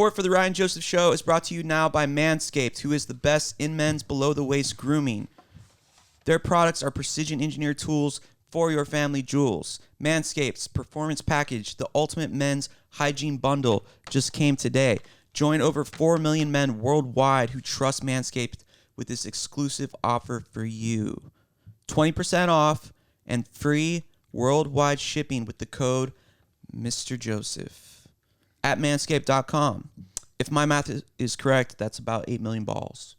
Support for the Ryan Joseph Show is brought to you now by Manscaped, who is the best in men's below-the-waist grooming. Their products are precision-engineered tools for your family jewels. Manscaped's Performance Package, the ultimate men's hygiene bundle, just came today. Join over 4 million men worldwide who trust Manscaped with this exclusive offer for you. 20% off and free worldwide shipping with the code Mr. Joseph at manscaped.com. If my math is correct, that's about 8 million balls.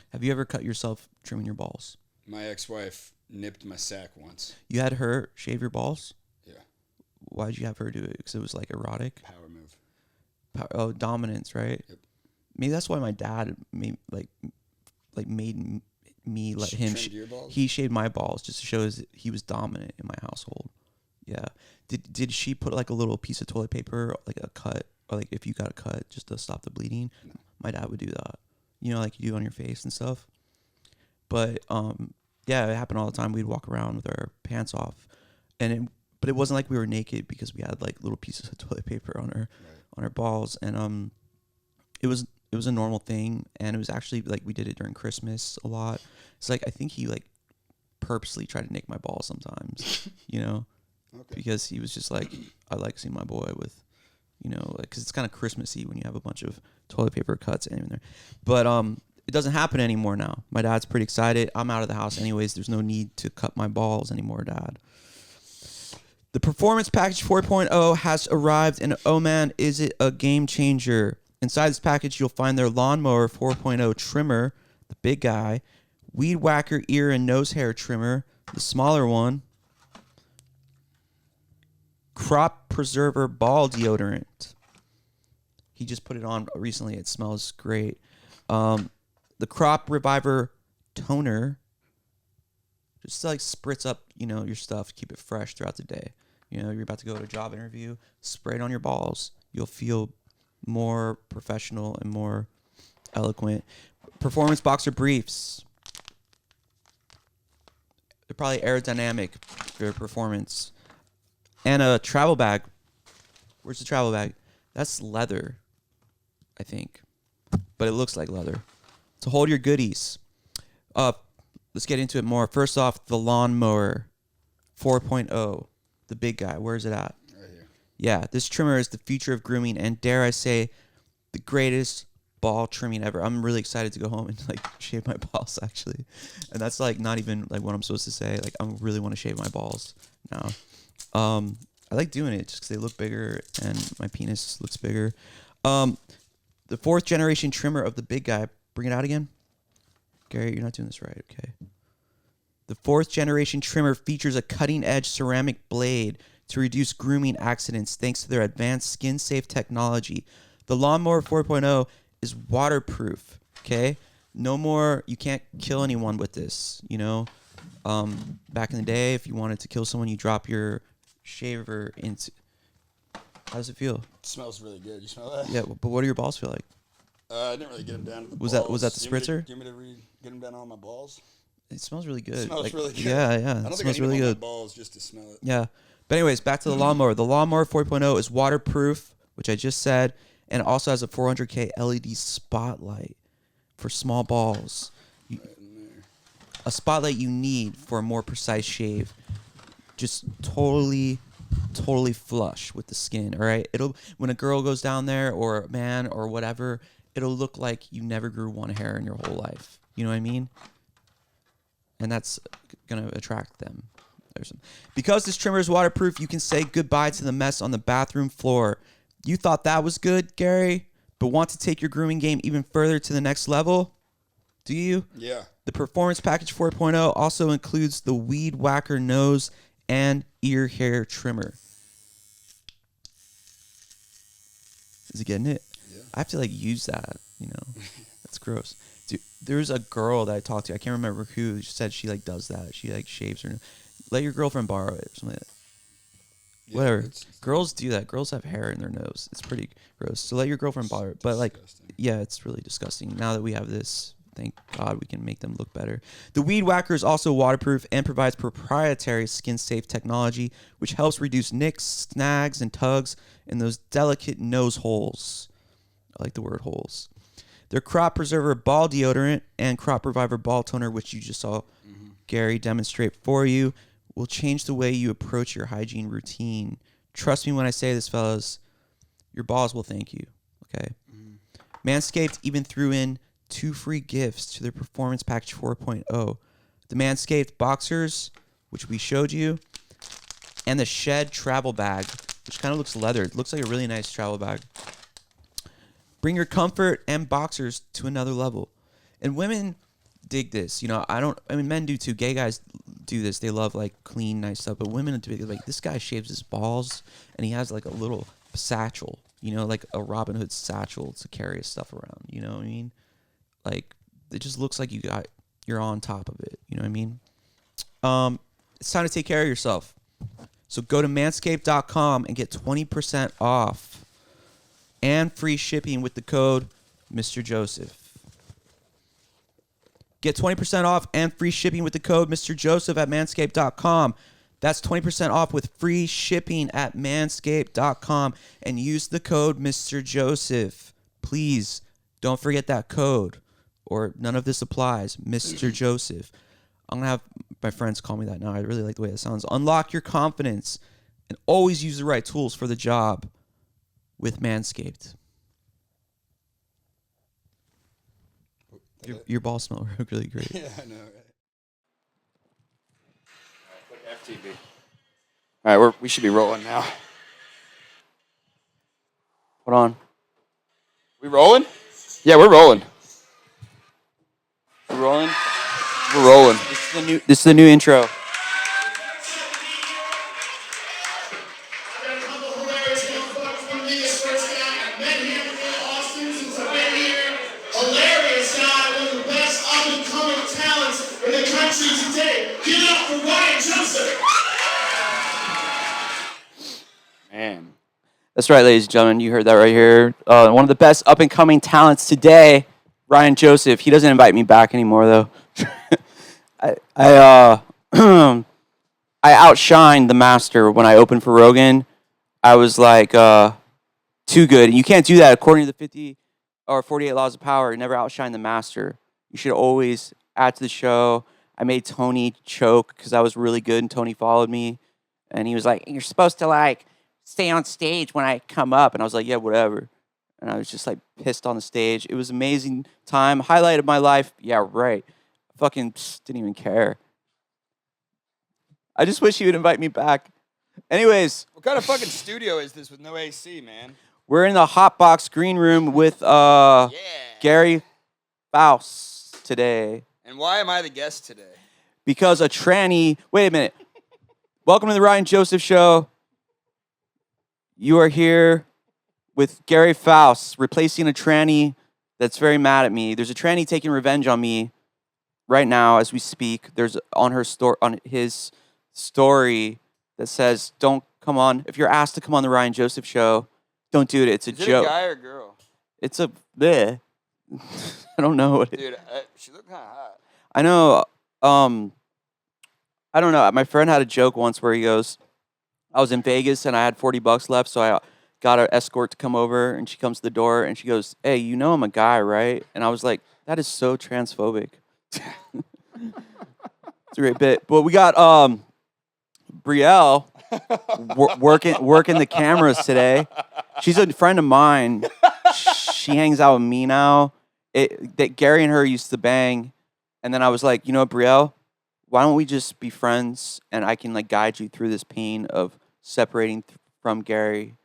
Have you ever cut yourself trimming your balls? My ex-wife nipped my sack once. You had her shave your balls? Yeah. Why did you have her do it? Because it was like erotic? Power move. Dominance, right? Yep. Maybe that's why my dad made me let him. Your balls? He shaved my balls just to show he was dominant in my household. Yeah. Did she put like a little piece of toilet paper, like a cut, or like if you got a cut just to stop the bleeding? No. My dad would do that. You know, like you do on your face and stuff. But yeah, it happened all the time. We'd walk around with our pants off, but it wasn't like we were naked because we had like little pieces of toilet paper on our balls, and it was a normal thing, and it was actually like we did it during Christmas a lot. It's like I think he like purposely tried to nick my balls sometimes, you know. Okay. Because he was just like, I like seeing my boy with, you know, like, because it's kind of Christmassy when you have a bunch of toilet paper cuts in there. But it doesn't happen anymore now. My dad's pretty excited. I'm out of the house anyways. There's no need to cut my balls anymore, Dad. The Performance Package 4.0 has arrived, and oh man, is it a game changer. Inside this package, you'll find their Lawnmower 4.0 trimmer, the big guy, Weed Whacker ear and nose hair trimmer, the smaller one, Crop Preserver ball deodorant. He just put it on recently. It smells great. The Crop Reviver toner. Just to, like, spritz up, you know, your stuff. Keep it fresh throughout the day. You know, you're about to go to a job interview. Spray it on your balls. You'll feel more professional and more eloquent. Performance Boxer Briefs. They're probably aerodynamic for performance. And a travel bag. Where's the travel bag? That's leather, I think. But it looks like leather. To hold your goodies. Let's get into it more. First off, the Lawnmower 4.0. The big guy. Where's it at? Right here. Yeah, this trimmer is the future of grooming, and dare I say, the greatest ball trimming ever. I'm really excited to go home and like shave my balls, actually. And that's like not even like what I'm supposed to say. Like, I really want to shave my balls now. I like doing it just because they look bigger and my penis looks bigger. The 4th generation trimmer of the big guy. Bring it out again. Gary, you're not doing this right. Okay. The 4th generation trimmer features a cutting-edge ceramic blade to reduce grooming accidents thanks to their advanced skin-safe technology. The Lawnmower 4.0 is waterproof. Okay. No more. You can't kill anyone with this. You know. Back in the day, if you wanted to kill someone, you drop your shaver into. How does it feel? It smells really good. You smell that? Yeah, but what do your balls feel like? I didn't really get them down to the was balls. that the spritzer? Do you want me to get them down on my balls? It smells really good. It smells really good. Yeah. I It don't think I smells need really them on good. my balls just to smell it. Yeah. But anyways, back to the Lawnmower. The Lawnmower 4.0 is waterproof, which I just said, and it also has a 400K LED spotlight for small balls. A spotlight you need for a more precise shave. Just totally flush with the skin, all right? When a girl goes down there, or a man, or whatever, it'll look like you never grew one hair in your whole life. You know what I mean? And that's going to attract them. Because this trimmer is waterproof, you can say goodbye to the mess on the bathroom floor. You thought that was good, Gary, but want to take your grooming game even further to the next level? Do you? Yeah. The Performance Package 4.0 also includes the Weed Whacker nose and ear hair trimmer. Is it getting it? Yeah. I have to like use that, you know. That's gross. Dude, there's a girl that I talked to. I can't remember who. She said she like does that. She like shaves her. Let your girlfriend borrow it or something like that. Yeah, whatever. It's girls do that. Girls have hair in their nose. It's pretty gross. So let your girlfriend borrow it. But like, yeah, it's really disgusting. Now that we have this, thank God we can make them look better. The Weed Whacker is also waterproof and provides proprietary skin-safe technology, which helps reduce nicks, snags, and tugs in those delicate nose holes. I like the word holes. Their Crop Preserver Ball Deodorant and Crop Reviver Ball Toner, which you just saw Gary demonstrate for you, will change the way you approach your hygiene routine. Trust me when I say this, fellas. Your balls will thank you. Okay. Manscaped even threw in 2 free gifts to their Performance Package 4.0. The Manscaped Boxers, which we showed you, and the Shed Travel Bag, which kind of looks leather. It looks like a really nice travel bag. Bring your comfort and boxers to another level. And women dig this. You know, men do too. Gay guys do this. They love like clean, nice stuff. But women do it. Like, this guy shaves his balls and he has like a little satchel, you know, like a Robin Hood satchel to carry his stuff around. You know what I mean? Like, it just looks like you're on top of it. You know what I mean? It's time to take care of yourself. So go to manscaped.com and get 20% off and free shipping with the code Mr. Joseph. Get 20% off and free shipping with the code Mr. Joseph at manscaped.com. That's 20% off with free shipping at manscaped.com, and use the code Mr. Joseph. Please don't forget that code, or none of this applies. Mr. Joseph. I'm going to have my friends call me that now. I really like the way that sounds. Unlock your confidence and always use the right tools for the job with Manscaped. Your balls smell really great. Yeah, I know, right? Click FTV. All right, we should be rolling now. Hold on. We rolling? Yeah, we're rolling. We're rolling? We're rolling. This is the new intro. Man. That's right, ladies and gentlemen. You heard that right here. One of the best up-and-coming talents today, Ryan Joseph. He doesn't invite me back anymore, though. I outshined the master when I opened for Rogan. I was like too good. And you can't do that according to the 50 or 48 laws of power. You never outshine the master. You should always add to the show. I made Tony choke because I was really good, and Tony followed me. And he was like, "You're supposed to, like, stay on stage when I come up." And I was like, "Yeah, whatever." And I was just, like, pissed on the stage. It was an amazing time. Highlight of my life. Yeah, right. Fucking didn't even care. I just wish he would invite me back. Anyways. What kind of fucking studio is this with no AC, man? We're in the Hotbox green room with Gary Faust today. And why am I the guest today? Because a tranny... Wait a minute. Welcome to the Ryan Joseph Show. You are here with Gary Faust, replacing a tranny that's very mad at me. There's a tranny taking revenge on me right now as we speak. There's on his story that says, "Don't come on. If you're asked to come on the Ryan Joseph Show, don't do it. It's a joke." Is it a guy or girl? It's a bleh. I don't know what it is. Dude, she looked kind of hot. I know. I don't know. My friend had a joke once where he goes, I was in Vegas and I had $40 left, so I got an escort to come over, and she comes to the door and she goes, "Hey, you know I'm a guy, right?" And I was like, that is so transphobic. It's a great bit. But we got Brielle working the cameras today. She's a friend of mine. She hangs out with me now. That Gary and her used to bang, and then I was like, you know what, Brielle, why don't we just be friends, and I can, like, guide you through this pain of separating from Gary,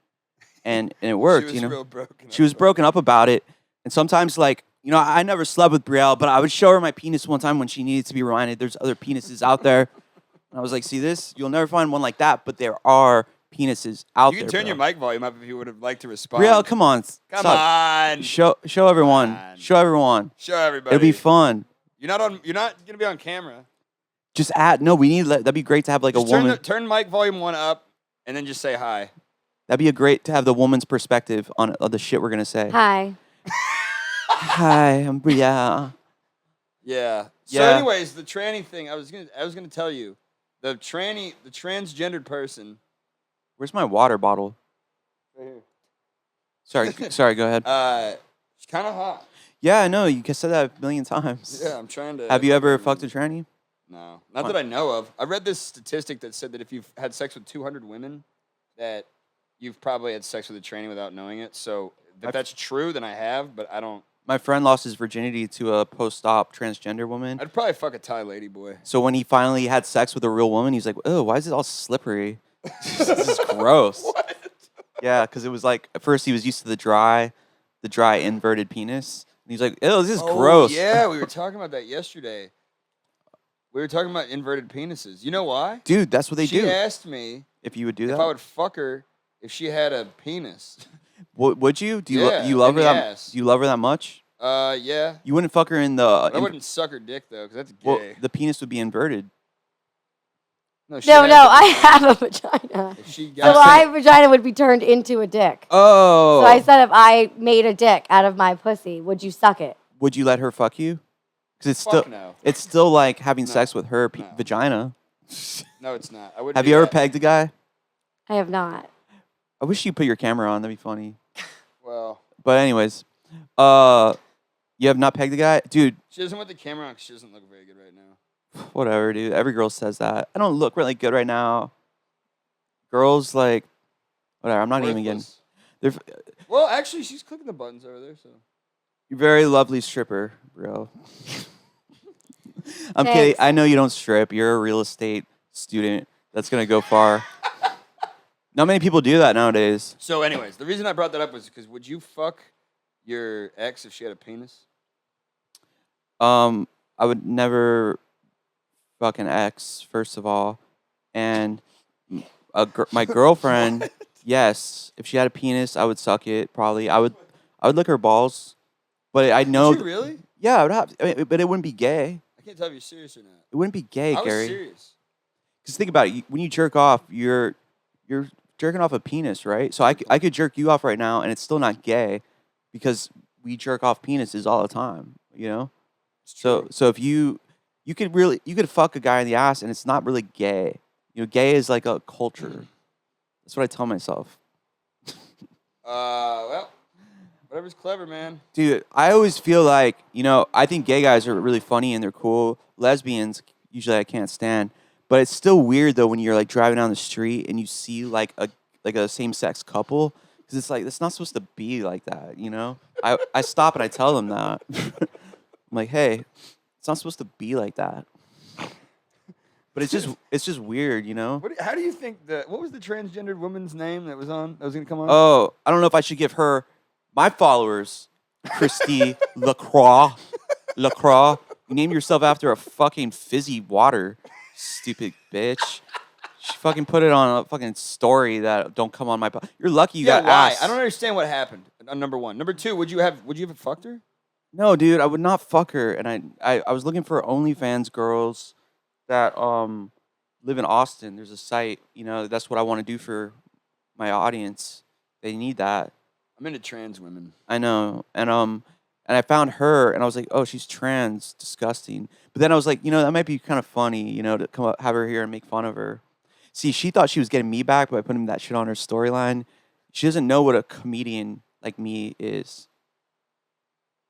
and it worked. She was real broken up. She was broken up about it, and sometimes, like, you know, I never slept with Brielle, but I would show her my penis one time when she needed to be reminded there's other penises out there. And I was like, see this? You'll never find one like that, but there are penises out there. You can turn your mic volume up if you would have liked to respond. Brielle, come on. Come on. Show everyone. Show everyone. Show everybody. It'll be fun. You're not gonna be on camera. Just that'd be great to have, like, just a woman. Turn mic volume 1 up and then just say hi. That'd be great to have the woman's perspective on the shit we're gonna say. Hi. Hi, I'm Brielle. Yeah. So anyways, the tranny thing, I was gonna tell you. The transgendered person. Where's my water bottle? Right here. Sorry, go ahead. She's kind of hot. Yeah, I know. You said that a million times. Yeah, I'm trying to. Have you ever fucked a tranny? No, not that I know of. I read this statistic that said that if you've had sex with 200 women, that you've probably had sex with a tranny without knowing it. So if that's true, then I have, but I don't. My friend lost his virginity to a post-op transgender woman. I'd probably fuck a Thai lady boy. So when he finally had sex with a real woman, he's like, "Oh, why is it all slippery? This is gross." What? Yeah, because it was like at first he was used to the dry inverted penis. And he's like, "Oh, this is gross." Yeah, we were talking about that yesterday. We were talking about inverted penises. You know why? Dude, that's what they do. She asked me if you would do that. If I would fuck her if she had a penis. Would you? Do you Yeah, you love in her the that? ass. Do you love her that much? Yeah. You wouldn't fuck her in the. I wouldn't suck her dick though, because that's gay. Well, the penis would be inverted. No, I have a vagina. So my vagina would be turned into a dick. Oh. So I said if I made a dick out of my pussy, would you suck it? Would you let her fuck you? Because no. It's still like having sex with her vagina. No, it's not. I wouldn't. Have you ever pegged a guy? I have not. I wish you put your camera on. That'd be funny. Well. But anyways, you have not pegged a guy, dude. She doesn't want the camera on because she doesn't look very good right now. Whatever, dude. Every girl says that. I don't look really good right now. Girls like, whatever. I'm not even getting. Well, actually, she's clicking the buttons over there. So. You're a very lovely stripper, bro. I'm Thanks. kidding. I know you don't strip. You're a real estate student. That's gonna go far. Not many people do that nowadays. So, anyways, the reason I brought that up was because would you fuck your ex if she had a penis? I would never fuck an ex, first of all, and my girlfriend. Yes, if she had a penis, I would suck it. Probably, I would lick her balls. But I know. Would you really? Yeah, I would have. But it wouldn't be gay. I can't tell if you're serious or not. It wouldn't be gay, I was Gary. serious. Because think about it. When you jerk off, you're jerking off a penis, right? So I could jerk you off right now, and it's still not gay, because we jerk off penises all the time. You know. So if you could fuck a guy in the ass, and it's not really gay. You know, gay is like a culture. That's what I tell myself. Well, whatever's clever, man. Dude, I always feel like, I think gay guys are really funny and they're cool. Lesbians, usually I can't stand. But it's still weird, though, when you're, like, driving down the street and you see, like a same-sex couple. Because it's like, it's not supposed to be like that, you know? I stop and I tell them that. I'm like, hey, it's not supposed to be like that. But it's just weird, you know? How do you think what was the transgendered woman's name that was going to come on? Oh, I don't know if I should give her my followers, Christy LaCroix. LaCroix. You name yourself after a fucking fizzy water, stupid bitch. She fucking put it on a fucking story that don't come on my. You're lucky you got why? ass. I don't understand what happened. Number one. Number two. Would you have fucked her? No, dude, I would not fuck her. And I was looking for OnlyFans girls that live in Austin. There's a site. That's what I want to do for my audience. They need that. I'm into trans women. I know, and I found her, and I was like, oh, she's trans, disgusting. But then I was like, that might be kind of funny, to come up, have her here and make fun of her. See, she thought she was getting me back by putting that shit on her storyline. She doesn't know what a comedian like me is.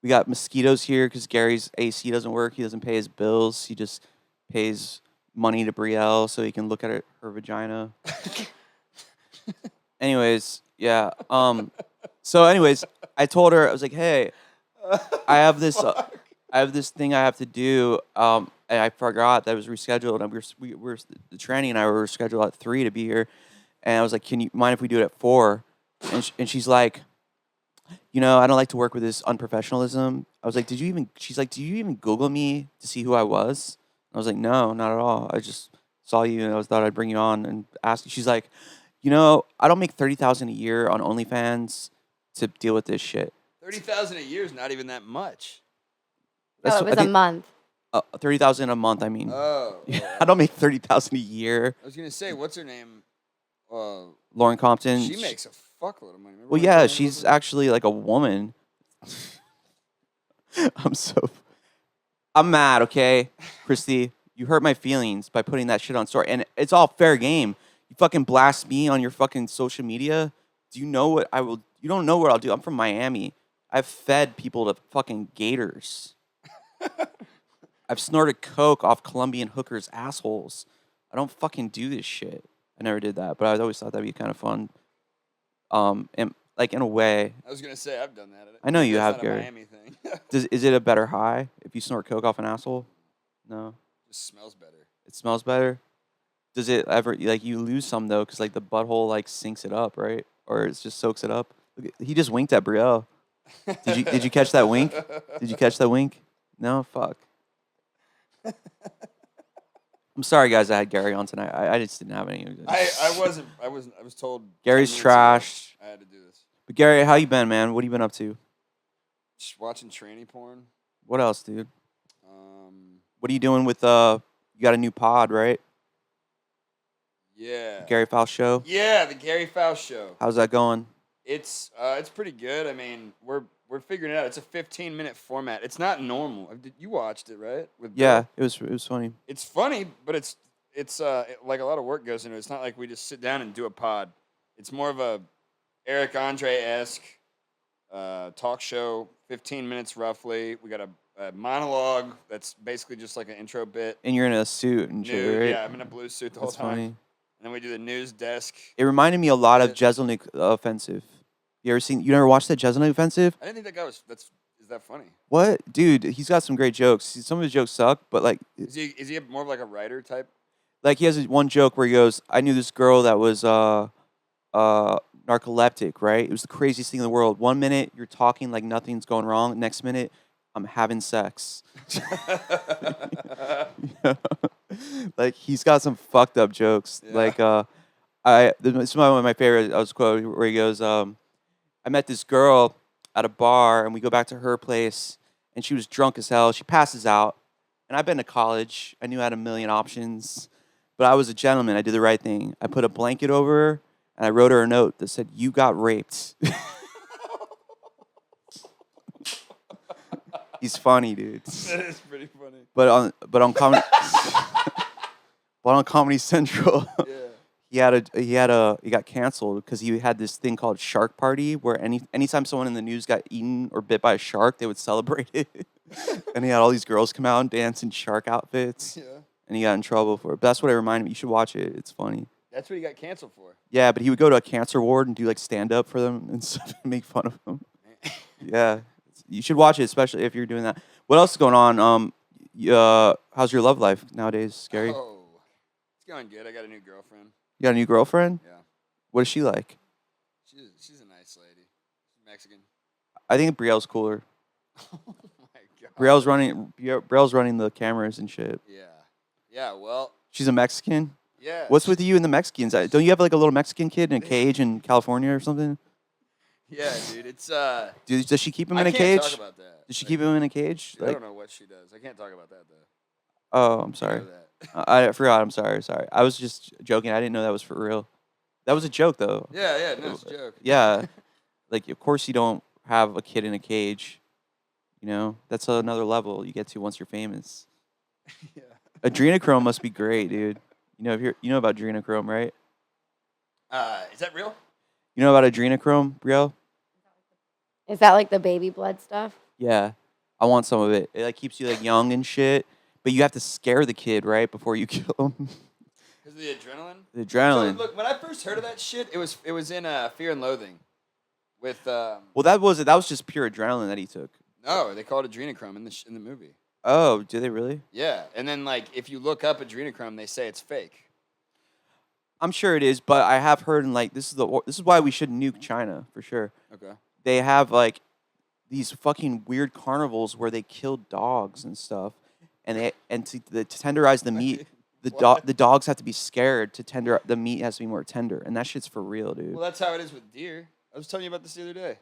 We got mosquitoes here because Gary's AC doesn't work. He doesn't pay his bills. He just pays money to Brielle so he can look at her vagina. Anyways, yeah. So anyways, I told her, I was like, hey, I have this thing I have to do, and I forgot that it was rescheduled, and we're the tranny and I were scheduled at 3 to be here, and I was like, can you mind if we do it at 4? And she's like, I don't like to work with this unprofessionalism. I was like, she's like, did you even Google me to see who I was? And I was like, no, not at all. I just saw you and I thought I'd bring you on and ask you. She's like, I don't make $30,000 a year on OnlyFans to deal with this shit. $30,000 a year is not even that much. No, it was a month. $30,000 a month. I mean, oh, I don't make $30,000 a year. I was gonna say, what's her name? Lauren Compton. She makes a fuckload of money. Remember well, yeah, she's actually like a woman. I'm mad. Okay, Christy, you hurt my feelings by putting that shit on story, and it's all fair game. You fucking blast me on your fucking social media. Do you know what I will? You don't know what I'll do. I'm from Miami. I've fed people to fucking gators. I've snorted coke off Colombian hookers' assholes. I don't fucking do this shit. I never did that, but I always thought that'd be kind of fun. And like in a way. I was gonna say I've done that. I know you That's have, not Gary. a Miami thing. Is it a better high if you snort coke off an asshole? No. It just smells better. It smells better. Does it ever like you lose some though? Because like the butthole like sinks it up, right? Or it just soaks it up. He just winked at Brielle. Did you catch that wink? Did you catch that wink? No, fuck. I'm sorry, guys. I had Gary on tonight. I just didn't have any. I was told Gary's 10 minutes ago trashed. I had to do this. But Gary, how you been, man? What have you been up to? Just watching tranny porn. What else, dude? What are you doing with You got a new pod, right? Yeah. Gary Faust Show. Yeah, the Gary Faust Show. How's that going? It's pretty good. I mean, we're figuring it out. It's a 15-minute format. It's not normal. You watched it, right? With Yeah, Bill? it was funny. It's funny, but it's like a lot of work goes into it. It's not like we just sit down and do a pod. It's more of a Eric Andre-esque talk show, 15 minutes roughly. We got a monologue that's basically just like an intro bit. And you're in a suit and shit, right? Yeah, I'm in a blue suit the whole time. Funny. And then we do the news desk. It reminded me a lot of Jeselnik Offensive. You never watched that Jeselnik Offensive? I didn't think that guy is that funny. What? Dude, he's got some great jokes. Some of his jokes suck, but like... Is he more of like a writer type? Like he has one joke where he goes, I knew this girl that was narcoleptic, right? It was the craziest thing in the world. 1 minute, you're talking like nothing's going wrong. Next minute, I'm having sex. Like he's got some fucked up jokes. Yeah. Like this is one of my favorite. I was quoted where he goes, I met this girl at a bar and we go back to her place and she was drunk as hell. She passes out. And I've been to college. I knew I had a million options, but I was a gentleman. I did the right thing. I put a blanket over her and I wrote her a note that said, "You got raped." He's funny, dude. That is pretty funny. But on Comedy but on Comedy Central, yeah. he got canceled because he had this thing called Shark Party where anytime someone in the news got eaten or bit by a shark, they would celebrate it. And he had all these girls come out and dance in shark outfits. Yeah. And he got in trouble for it. But that's what it reminded me. You should watch it. It's funny. That's what he got canceled for. Yeah, but he would go to a cancer ward and do like stand up for them and stuff and make fun of them. Yeah. You should watch it, especially if you're doing that. What else is going on? How's your love life nowadays, Gary? Oh, it's going good. I got a new girlfriend. You got a new girlfriend? Yeah. What is she like? She's a nice lady. She's Mexican. I think Brielle's cooler. Oh my god. Brielle's running the cameras and shit. Yeah. Yeah. Well. She's a Mexican. Yeah. What's with you and the Mexicans? Don't you have like a little Mexican kid in a cage in California or something? Yeah, dude. It's Dude, does she keep him in a cage? I can't talk about that. Does she keep him in a cage? I don't know what she does. I can't talk about that though. Oh, I'm sorry. I forgot. I'm sorry. I was just joking. I didn't know that was for real. That was a joke, though. Yeah. No, it's a joke. Yeah. Like, of course you don't have a kid in a cage. You know? That's another level you get to once you're famous. Yeah. Adrenochrome must be great, dude. You know about adrenochrome, right? Is that real? You know about adrenochrome, Brielle? Is that like the baby blood stuff? Yeah. I want some of it. It like keeps you like young and shit. But you have to scare the kid, right, before you kill him. Because of the adrenaline? The adrenaline. So, look, when I first heard of that shit, it was in Fear and Loathing. With Well, that was just pure adrenaline that he took. No, they call it adrenochrome in the movie. Oh, do they really? Yeah, and then like if you look up adrenochrome, they say it's fake. I'm sure it is, but I have heard this is why we should nuke China for sure. Okay. They have like these fucking weird carnivals where they kill dogs and stuff, and to tenderize the meat, the dogs have to be scared to the meat has to be more tender, and that shit's for real, dude. Well, that's how it is with deer. I was telling you about this the other day.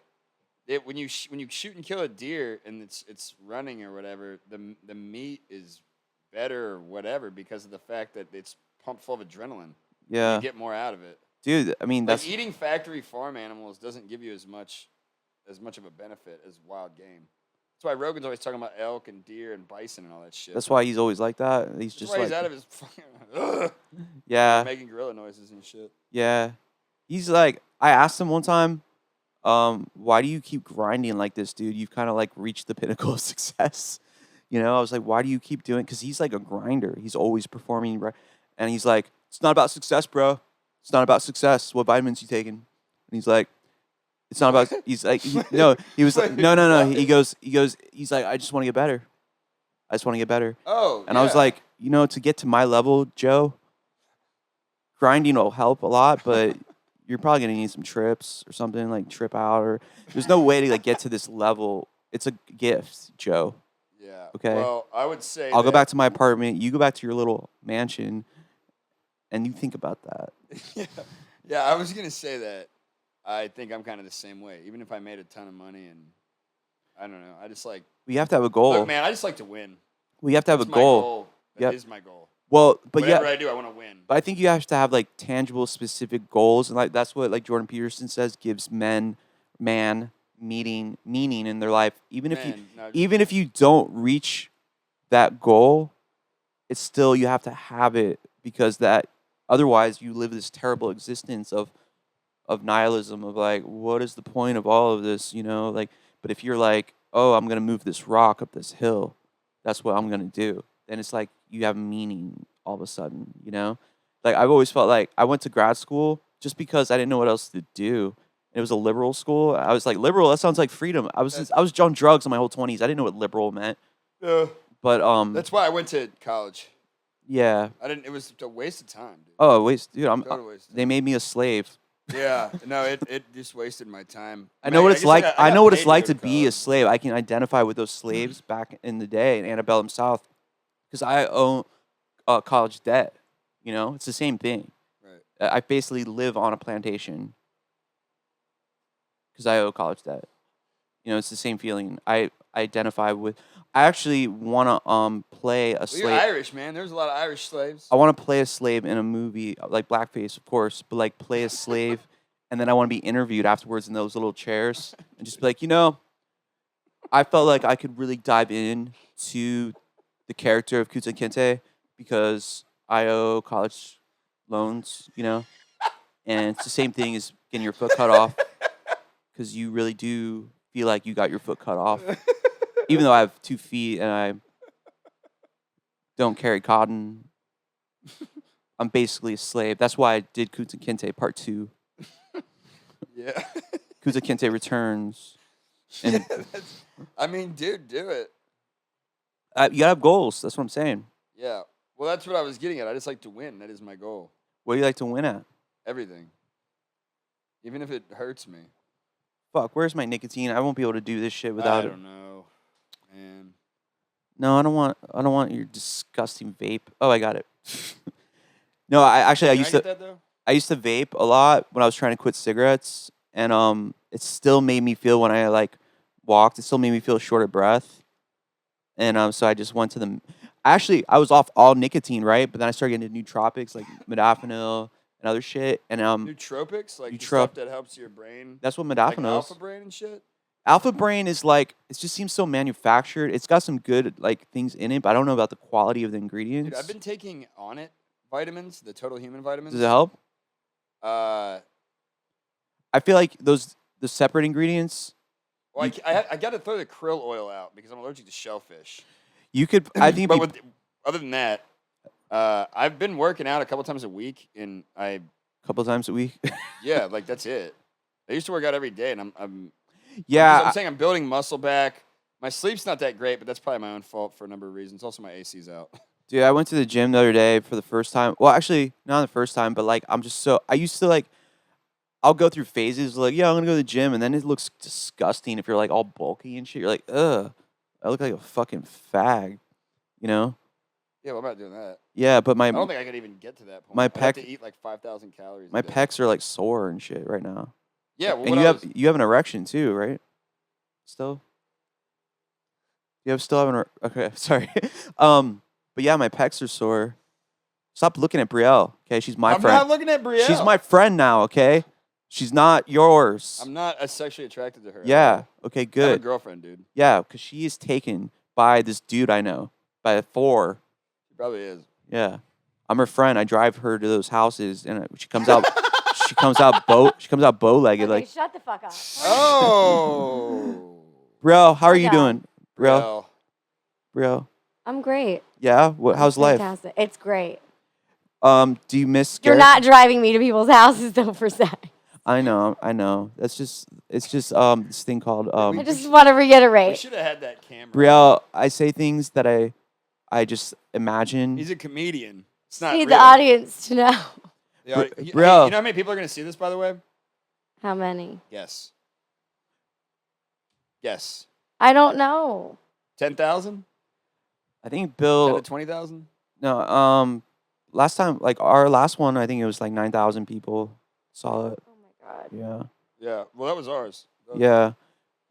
When you shoot and kill a deer and it's running or whatever, the meat is better or whatever because of the fact that it's pumped full of adrenaline. Yeah. You get more out of it. Dude, I mean that's eating factory farm animals doesn't give you as much of a benefit as wild game. That's why Rogan's always talking about elk and deer and bison and all that shit. That's why he's always like that. He's out of his fucking yeah, making gorilla noises and shit. Yeah. He's like, I asked him one time, why do you keep grinding like this, dude? You've kind of like reached the pinnacle of success. You know, I was like, why do you keep doing? Because he's like a grinder. He's always performing, and he's like, it's not about success, bro. It's not about success. What vitamins you taking? And he's like, it's not about. He's like, no. He was like, no. He goes. He's like, I just want to get better. I just want to get better. Oh, and I was like, you know, to get to my level, Joe, grinding will help a lot, but you're probably gonna need some trips or something, like trip out, or there's no way to like get to this level. It's a gift, Joe. Yeah. Okay. Well, I would say I'll go back to my apartment. You go back to your little mansion, and you think about that. Yeah. I was gonna say that. I think I'm kind of the same way. Even if I made a ton of money, and I don't know, I just like. We have to have a goal. Look, man, I just like to win. We have to have That's a goal. My goal. That is my goal. Well, but whatever I do, I want to win. But I think you have to have like tangible, specific goals, and like that's what like Jordan Peterson says gives man meaning in their life. Even if you don't reach that goal, it's still you have to have it because that otherwise you live this terrible existence of nihilism of like what is the point of all of this, you know? Like, but if you're like, oh, I'm gonna move this rock up this hill, that's what I'm gonna do. Then it's like you have meaning all of a sudden, you know? Like I've always felt like I went to grad school just because I didn't know what else to do. It was a liberal school. I was like, liberal, that sounds like freedom. I was on drugs in my whole 20s. I didn't know what liberal meant. Yeah. But that's why I went to college. Yeah. It was a waste of time, dude. Oh, waste, dude. They made me a slave. Yeah. No, it just wasted my time. I know what it's like. I know what it's like to be a slave. I can identify with those slaves back in the day in Antebellum South because I own college debt. You know, it's the same thing. Right. I basically live on a plantation because I owe college debt. You know, it's the same feeling. I identify with. I actually want to play a slave. You're Irish, man. There's a lot of Irish slaves. I want to play a slave in a movie, like blackface, of course, but like play a slave, and then I want to be interviewed afterwards in those little chairs and just be like, you know, I felt like I could really dive in to the character of Kunta Kinte because I owe college loans, you know, and it's the same thing as getting your foot cut off because you really do feel like you got your foot cut off. Even though I have 2 feet and I don't carry cotton, I'm basically a slave. That's why I did Kunta Kinte Part 2. Yeah. Kunta Kinte returns. And I mean, dude, do it. You gotta have goals. That's what I'm saying. Yeah. Well, that's what I was getting at. I just like to win. That is my goal. What do you like to win at? Everything. Even if it hurts me. Fuck, where's my nicotine? I won't be able to do this shit without it. I don't know. Man. No, I don't want your disgusting vape. Oh, I got it. No, I used to vape a lot when I was trying to quit cigarettes, and it still made me feel when I like walked. It still made me feel short of breath, and so I just went to the. Actually, I was off all nicotine, right? But then I started getting into nootropics like modafinil and other shit, and nootropics, like the stuff that helps your brain. That's what modafinil is. Like Alpha Brain and shit. Alpha Brain is like it just seems so manufactured. It's got some good like things in it, but I don't know about the quality of the ingredients. Dude, I've been taking On It vitamins, the Total Human vitamins. Does it help? I feel like the separate ingredients. Well, I got to throw the krill oil out because I'm allergic to shellfish. You could, I think. But other than that, I've been working out a couple times a week, and couple times a week. Yeah, like that's it. I used to work out every day, and I'm saying I'm building muscle back. My sleep's not that great, but that's probably my own fault for a number of reasons. Also, my AC's out. Dude, I went to the gym the other day for the first time. Well, actually, not the first time, but like I used to like. I'll go through phases like, yeah, I'm gonna go to the gym, and then it looks disgusting if you're like all bulky and shit. You're like, ugh, I look like a fucking fag, you know? Yeah, well, I'm not doing that. Yeah, but I don't think I could even get to that point. I have to eat like 5,000 calories. My pecs are like sore and shit right now. Yeah, well, and you have an erection too, right? Still. Okay, sorry. But yeah, my pecs are sore. Stop looking at Brielle, okay? She's my friend. I'm not looking at Brielle. She's my friend now, okay? She's not yours. I'm not sexually attracted to her. Yeah. Okay, good. I have a girlfriend, dude. Yeah, because she is taken by this dude I know, by 4. She probably is. Yeah. I'm her friend. I drive her to those houses, and she comes out. She comes out bow-legged. Okay, Like, shut the fuck up. Oh. bro, how are Calm you down. doing, bro? I'm great. Yeah. How's life? Fantastic. It's great. Do you miss? You're Gary? not driving me to people's houses though for sex. I know. It's just this thing called I just want to We reiterate. should have had that camera. Brielle. I say things that I just imagine. He's a comedian. It's not Need real. the audience to know. Bro. You know how many people are going to see this, by the way? How many? Yes. I don't know. 10,000? I think 10 Bill. to 20,000? No. Last time, like our last one, I think it was like 9,000 people saw it. Oh my god. Yeah. Yeah. Well, that was ours. Yeah.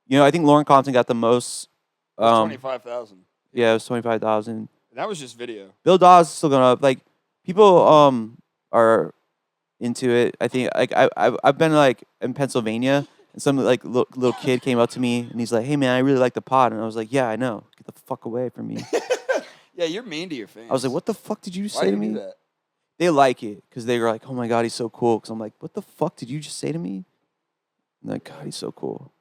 You know, I think Lauren Compton got the most. 25,000. Yeah, it was 25,000. And that was just video. Bill Dawes is still going up. Like people are into it. I think like I've been like in Pennsylvania and some like little kid came up to me and he's like, "Hey man, I really like the pod." And I was like, "Yeah, I know. Get the fuck away from me." Yeah, you're mean to your fans. I was like, "What the fuck did you just Why say do to you me?" do that? They like it because they were like, "Oh my god, he's so cool." Because I'm like, "What the fuck did you just say to me?" And like, God, he's so cool.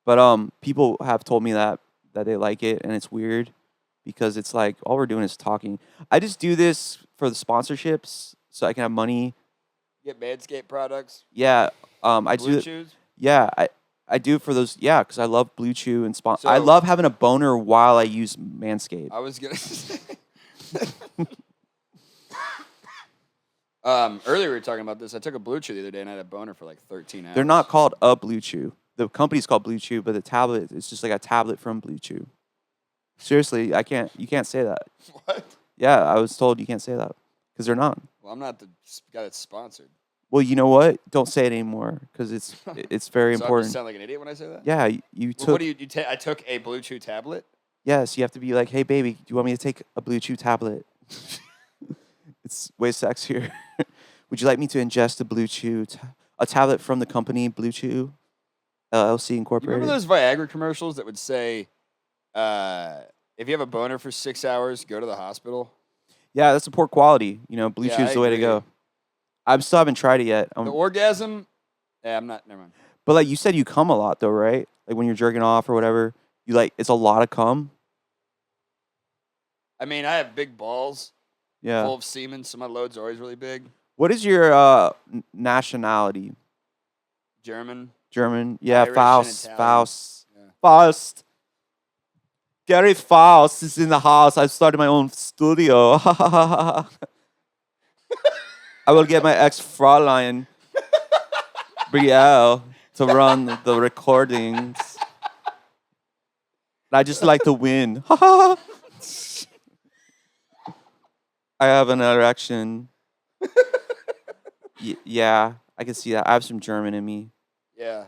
But people have told me that they like it and it's weird because it's like all we're doing is talking. I just do this for the sponsorships so I can have money. Get Manscaped products. Yeah, I Blue do. Chews. Yeah, I do it for those. Yeah, because I love Blue Chew and I So- love having a boner while I use Manscaped. I was gonna say. Earlier we were talking about this. I took a Blue Chew the other day and I had a boner for like 13 hours. They're not called a Blue Chew. The company's called Blue Chew, but the tablet is just like a tablet from Blue Chew. Seriously, you can't say that. What? Yeah, I was told you can't say that because they're not. Well, I'm not the guy that's sponsored. Well, you know what? Don't say it anymore because it's very So I important. just sound like an idiot when I say that. Yeah, you Well, took. what do you take? I took a Blue Chew tablet. Yes, you have to be like, hey, baby, do you want me to take a Blue Chew tablet? It's way sexier. Would you like me to ingest a Blue Chew, a tablet from the company Blue Chew, LLC You Incorporated? remember those Viagra commercials that would say, if you have a boner for 6 hours, go to the hospital? Yeah, that's a poor quality. You know, Blue Yeah, Chew's I the way to agree. go. I still haven't tried it yet. The orgasm? Yeah, I'm not. Never mind. But like you said, you cum a lot though, right? Like when you're jerking off or whatever, you like it's a lot of cum. I mean, I have big balls Yeah. full of semen, so my loads are always really big. What is your nationality? German. German? Yeah, Irish and Faust. Italian. Faust. Yeah. Faust. Gary Faust is in the house. I started my own studio. I will get my ex-Fräulein, Brielle, to run the recordings. I just like to win. I have an erection. Yeah, I can see that. I have some German in me. Yeah.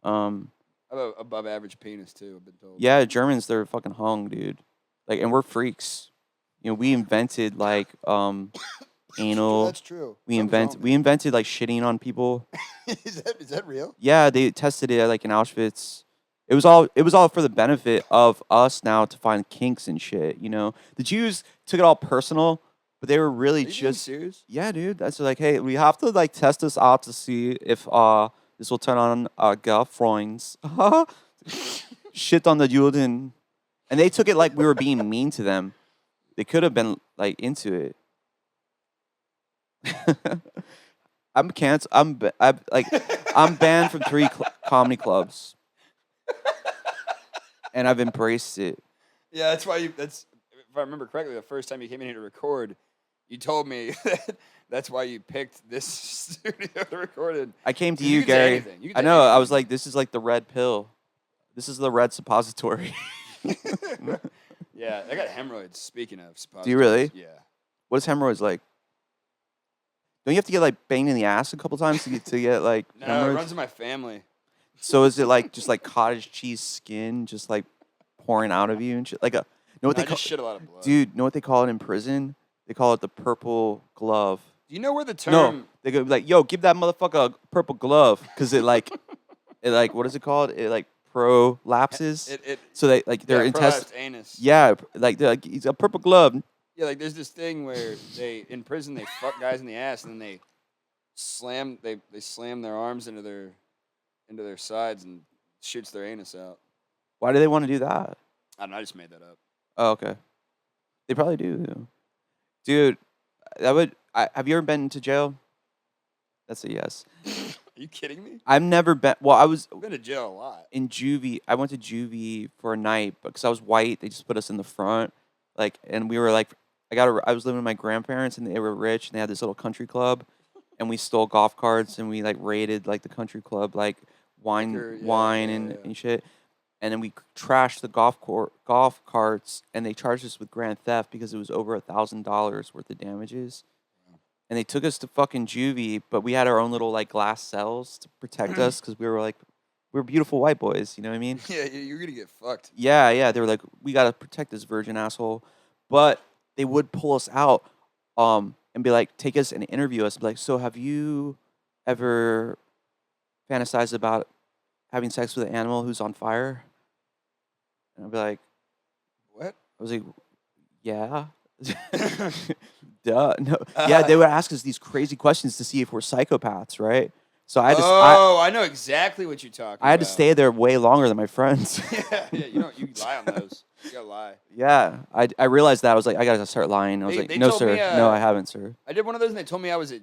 Um, I have a above average penis, too, I've been told. yeah, Germans, they're fucking hung, dude. Like, and we're freaks. You know, we invented like anal. That's true. We invented like shitting on people. Is that real? Yeah, they tested it like in Auschwitz. It was all for the benefit of us now to find kinks and shit. You know, the Jews took it all personal, but they were really Are you being just serious? yeah, dude. That's like, hey, we have to like test this out to see if this will turn on our girlfriends. Shit on the Juden, and they took it like we were being mean to them. They could have been like into it. I'm canceled. I'm banned from 3 comedy clubs, and I've embraced it. Yeah, that's why that's if I remember correctly, the first time you came in here to record, you told me that's why you picked this studio to record in. I came to You you, can say Gary. anything. You can I say know. I anything. was like, this is like the red pill. This is the red suppository. Yeah, I got hemorrhoids. Speaking of, Do you really? Yeah. What is hemorrhoids like? Don't you have to get like banged in the ass a couple times to get like No, it hemorrhoids? runs in my family. So is it like just like cottage cheese skin just like pouring out of you and shit? Like know what I they call, just shit a lot of blood. dude? Know what they call it in prison? They call it the purple glove. Do you know where the term? No, they go like, yo, give that motherfucker a purple glove because it like what is it called? It like prolapses. It So they like their yeah, intestines. prolapsed anus. Yeah, like they're like he's a purple glove. Yeah, like there's this thing where they in prison they fuck guys in the ass and then they they slam their arms into their sides and shoots their anus out. Why do they want to do that? I don't know. I just made that up. Oh, okay. They probably do. Dude, have you ever been to jail? That's a yes. Are you kidding me? I've never been. Well, I've been to jail a lot. In juvie. I went to juvie for a night because I was white. They just put us in the front, and we were like, I was living with my grandparents, and they were rich, and they had this little country club, and we stole golf carts, and we raided the country club, wine and shit, and then we trashed the golf carts, and they charged us with grand theft because it was over $1,000 worth of damages. And they took us to fucking juvie, but we had our own little glass cells to protect us because we were beautiful white boys. You know what I mean? Yeah, you're gonna get fucked. Yeah. They were like, we gotta protect this virgin asshole, but they would pull us out, and be like, take us and interview us. Be like, so have you ever fantasized about having sex with an animal who's on fire? And I'd be like, what? I was like, yeah. Duh. No. Yeah, they would ask us these crazy questions to see if we're psychopaths, right? So I had to. I know exactly what you're talking about. I had to stay there way longer than my friends. yeah, you lie on those. You gotta lie. Yeah, I realized that. I was like, I gotta start lying. I was like, no, sir. No, I haven't, sir. I did one of those, and they told me I was a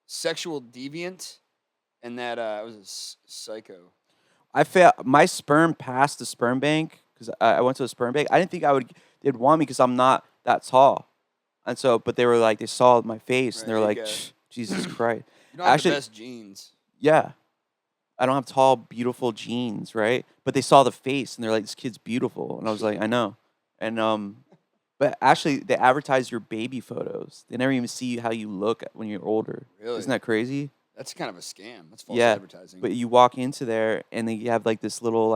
sexual deviant, and that I was a psycho. I failed. My sperm passed the sperm bank because I went to a sperm bank. I didn't think they'd want me because I'm not that tall. And so, but they were like, they saw my face, and they're like, Jesus Christ. You don't have the best genes. Yeah. I don't have tall, beautiful genes, right? But they saw the face, and they're like, this kid's beautiful. And I was like, I know. And, but actually, they advertise your baby photos. They never even see how you look when you're older. Really? Isn't that crazy? That's kind of a scam. That's false advertising. But you walk into there, and they have this little,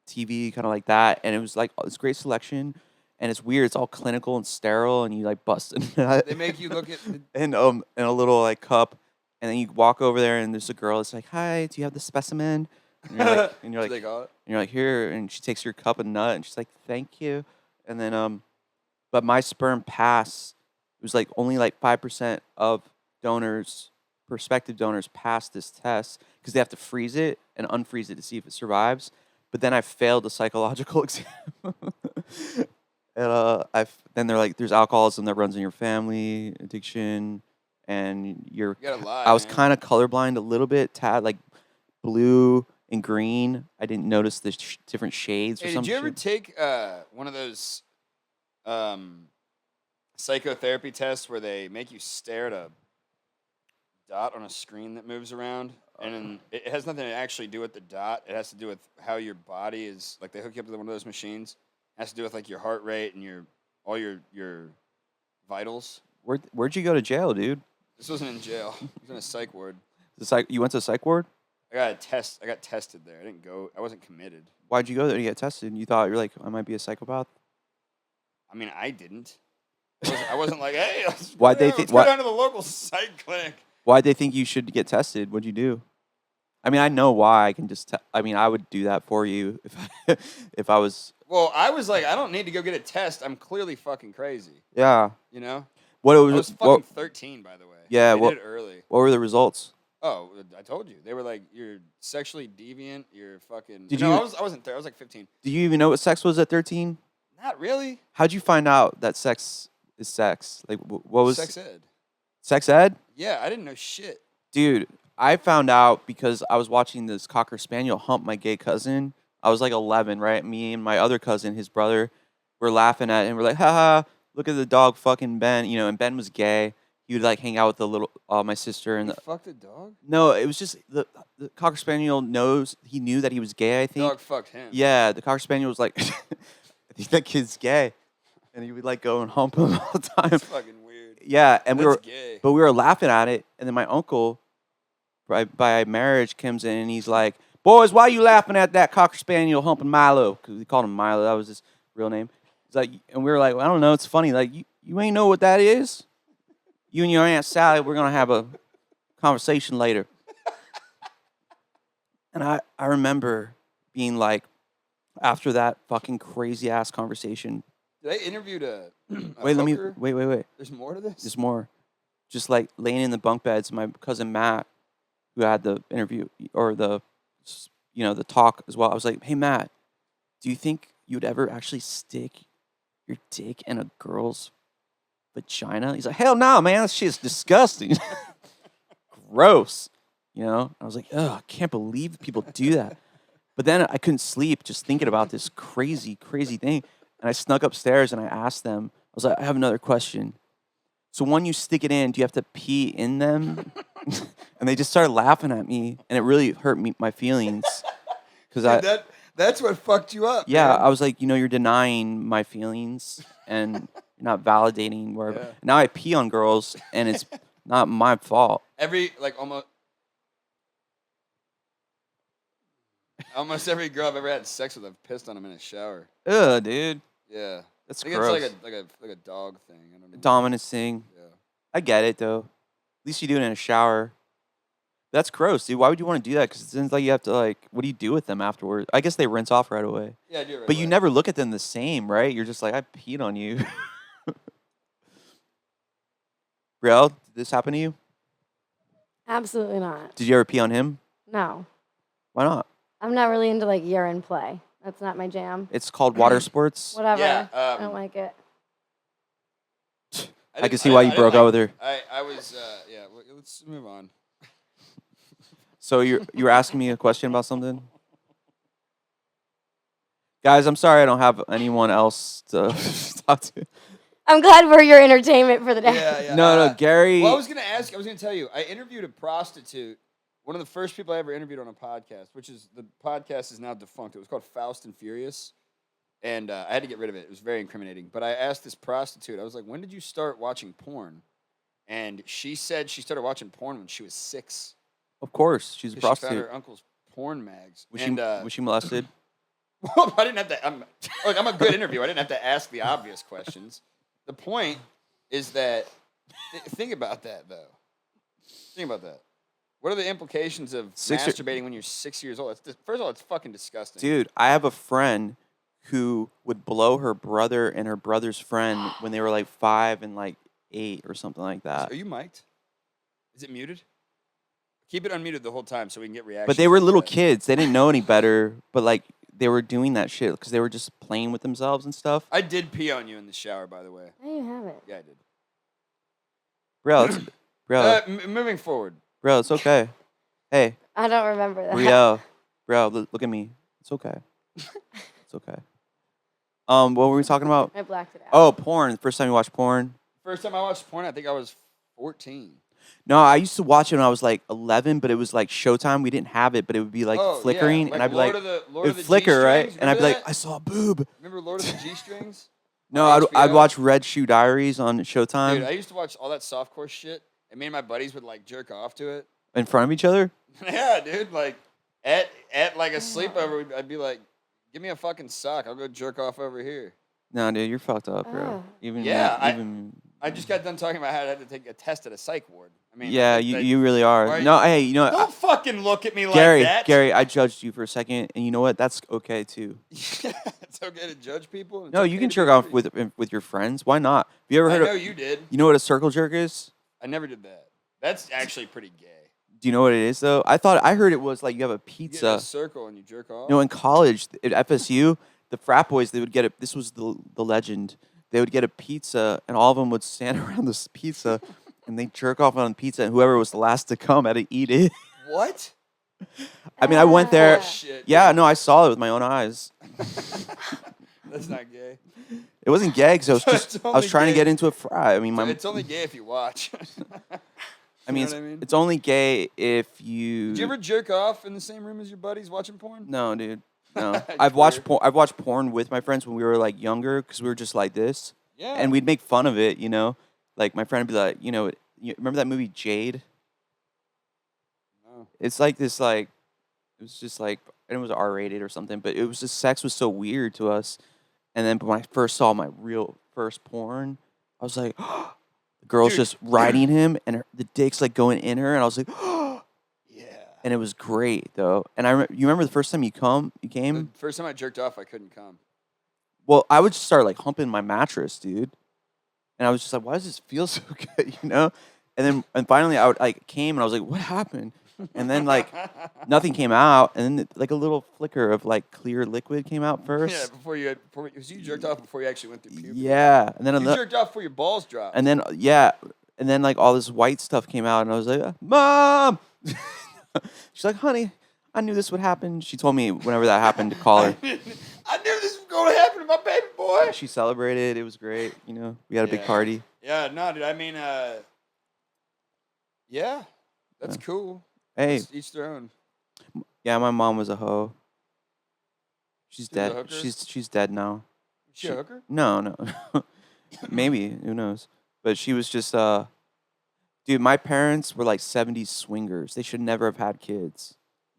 TV kind of like that. And it was it's great selection. And it's weird. It's all clinical and sterile, and you bust it. They make you look at in a little cup, and then you walk over there, and there's a girl. It's like, "Hi, do you have the specimen?" And you're like, "Here," and she takes your cup and nut, and she's like, "Thank you." And then but my sperm pass. It was only 5% of prospective donors pass this test because they have to freeze it and unfreeze it to see if it survives. But then I failed the psychological exam. And then they're like, there's alcoholism that runs in your family, addiction, and you gotta lie, I was kind of colorblind a little bit, tad blue and green. I didn't notice the different shades or something. Did you ever take one of those psychotherapy tests where they make you stare at a dot on a screen that moves around? And then it has nothing to actually do with the dot. It has to do with how your body is. They hook you up to one of those machines. It has to do with your heart rate and all your vitals. Where'd you go to jail, dude? This wasn't in jail. It was in a psych ward. You went to a psych ward? I got tested there. I didn't go. I wasn't committed. Why'd you go there to get tested? You thought you're like, I might be a psychopath? I mean, I didn't. I wasn't like, hey, let's go down to the local psych clinic. Why'd they think you should get tested? What'd you do? I mean, I know why. I can just. I would do that for you if I was. Well, I was like, I don't need to go get a test. I'm clearly fucking crazy. Yeah. You know? I was fucking 13, by the way. Yeah. I did it early. What were the results? Oh, I told you. They were like, you're sexually deviant. You're fucking. I wasn't there. I was like 15. Do you even know what sex was at 13? Not really. How'd you find out that sex is sex? What was sex ed? Sex ed? Yeah, I didn't know shit. Dude, I found out because I was watching this Cocker Spaniel hump my gay cousin. I was 11, right? Me and my other cousin, his brother, were laughing at him. We're like, haha, look at the dog fucking Ben. And Ben was gay. He would hang out with my sister. And fucked the dog? No, it was just the Cocker Spaniel he knew that he was gay, I think. Dog fucked him. Yeah, the Cocker Spaniel was like, I think that kid's gay. And he would go and hump him all the time. That's fucking weird. Yeah, and gay. But we were laughing at it. And then my uncle, by marriage, comes in and he's like, boys, why are you laughing at that Cocker Spaniel humping Milo? Because we called him Milo. That was his real name. He's like, and we were like, well, I don't know. It's funny. You ain't know what that is? You and your Aunt Sally, we're going to have a conversation later. And I remember being like, after that fucking crazy-ass conversation. They interviewed a wait. There's more to this? There's more? just like laying in the bunk beds. My cousin Matt, who had the interview or the talk as well. I was like, hey Matt, do you think you'd ever actually stick your dick in a girl's vagina? He's like, hell no, man, that shit's disgusting. Gross. I was like, oh, I can't believe people do that. But then I couldn't sleep just thinking about this crazy, crazy thing. And I snuck upstairs and I asked them, I was like, I have another question. So when you stick it in, do you have to pee in them? And they just started laughing at me, and it really hurt my feelings. That's what fucked you up. Yeah, man. I was like, you're denying my feelings, and you're not validating where. Yeah. Now I pee on girls, and it's not my fault. Almost every girl I've ever had sex with, I've pissed on them in a shower. Ugh, dude. Yeah. That's I think gross. It's like a dog thing. I don't know. Dominance thing. Yeah. I get it though. At least you do it in a shower. That's gross, dude. Why would you want to do that? Because it seems like you have to what do you do with them afterwards? I guess they rinse off right away. Yeah, I do. Right but away. You never look at them the same, right? You're just like, I peed on you. Brielle, did this happen to you? Absolutely not. Did you ever pee on him? No. Why not? I'm not really into urine play. That's not my jam. It's called water sports. Whatever. Yeah, I don't like it. I can see why you broke up with her. I was, yeah, let's move on. So you were asking me a question about something? Guys, I'm sorry I don't have anyone else to talk to. I'm glad we're your entertainment for the day. Yeah. No, Gary. Well, I was going to tell you, I interviewed a prostitute, one of the first people I ever interviewed on a podcast, the podcast is now defunct. It was called Faust and Furious. And I had to get rid of it. It was very incriminating. But I asked this prostitute, I was like, when did you start watching porn? And she said she started watching porn when she was 6. Of course. She's a prostitute. She found her uncle's porn mags. Was she molested? Well, I didn't have to. I'm a good interviewer. I didn't have to ask the obvious questions. The point is that, think about that, though. Think about that. What are the implications of masturbating when you're 6 years old? First of all, it's fucking disgusting. Dude, I have a friend who would blow her brother and her brother's friend when they were 5 and 8 or something like that. Are you mic'd? Is it muted? Keep it unmuted the whole time so we can get reactions. But they were little kids. They didn't know any better. But they were doing that shit because they were just playing with themselves and stuff. I did pee on you in the shower, by the way. No, you haven't. Yeah, I did. Bro, moving forward. Bro, it's okay. Hey. I don't remember that. Bro, look at me. It's okay. It's okay. What were we talking about? I blacked it out. Oh, porn. First time you watched porn? First time I watched porn, I think I was 14. No, I used to watch it when I was 11, but it was Showtime. We didn't have it, but it would be flickering, yeah. and I'd be Lord of the flicker, right? G-strings? And I'd be Remember that? I saw a boob. Remember Lord of the G-Strings? No, I'd watch Red Shoe Diaries on Showtime. Dude, I used to watch all that softcore shit, and me and my buddies would jerk off to it. In front of each other? Yeah, dude. At a sleepover, I'd be like, "Give me a fucking sock. I'll go jerk off over here." No, dude, you're fucked up, bro. I just got done talking about how I had to take a test at a psych ward. I mean, yeah, you really are. No, hey, don't fucking look at me like that. Gary, I judged you for a second, and you know what? That's okay too. It's okay to judge people. No, you can jerk off with your friends. Why not? Have you ever heard? I know you did. You know what a circle jerk is? I never did that. That's actually pretty gay. Do you know what it is though? I heard it was you have a pizza. You get a circle and you jerk off. In college at FSU, the frat boys they would get it. This was the legend. They would get a pizza, and all of them would stand around this pizza, and they jerk off on pizza, and whoever was the last to come had to eat it. What? I mean, I went there. Shit, yeah, no, I saw it with my own eyes. That's not gay. It wasn't gay because I was trying to get into a frat. I mean, it's only gay if you watch. I mean, it's only gay if you. Did you ever jerk off in the same room as your buddies watching porn? No, dude. No, I've watched porn with my friends when we were younger because we were just like this. Yeah. And we'd make fun of it, my friend would be like, you remember that movie Jade? No. It's this it was just and it was R-rated or something, but it was just sex was so weird to us. And then when I first saw my real first porn, I was like, oh, the girl's just riding him and the dick's going in her, and I was like, oh. And it was great though. And you remember the first time you came? The first time I jerked off, I couldn't come. Well, I would just start humping my mattress, dude. And I was just like, why does this feel so good, and finally I came and I was like, what happened? And then nothing came out, and then like a little flicker of like clear liquid came out first. Yeah, before you jerked off before you actually went through puberty. Yeah, and then you jerked off before your balls dropped. And then and then like all this white stuff came out, and I was like, Mom. She's like, honey, I knew this would happen. She told me whenever that happened to call her. I knew this was going to happen to my baby boy. She celebrated. It was great. You know, we had a big party. Yeah, no, dude. I mean, yeah, that's cool. Hey, each their own. Yeah, my mom was a hoe. She's dead. A She's dead now. She a hooker? No. Maybe, who knows? But she was just dude, my parents were like 70s swingers. They should never have had kids.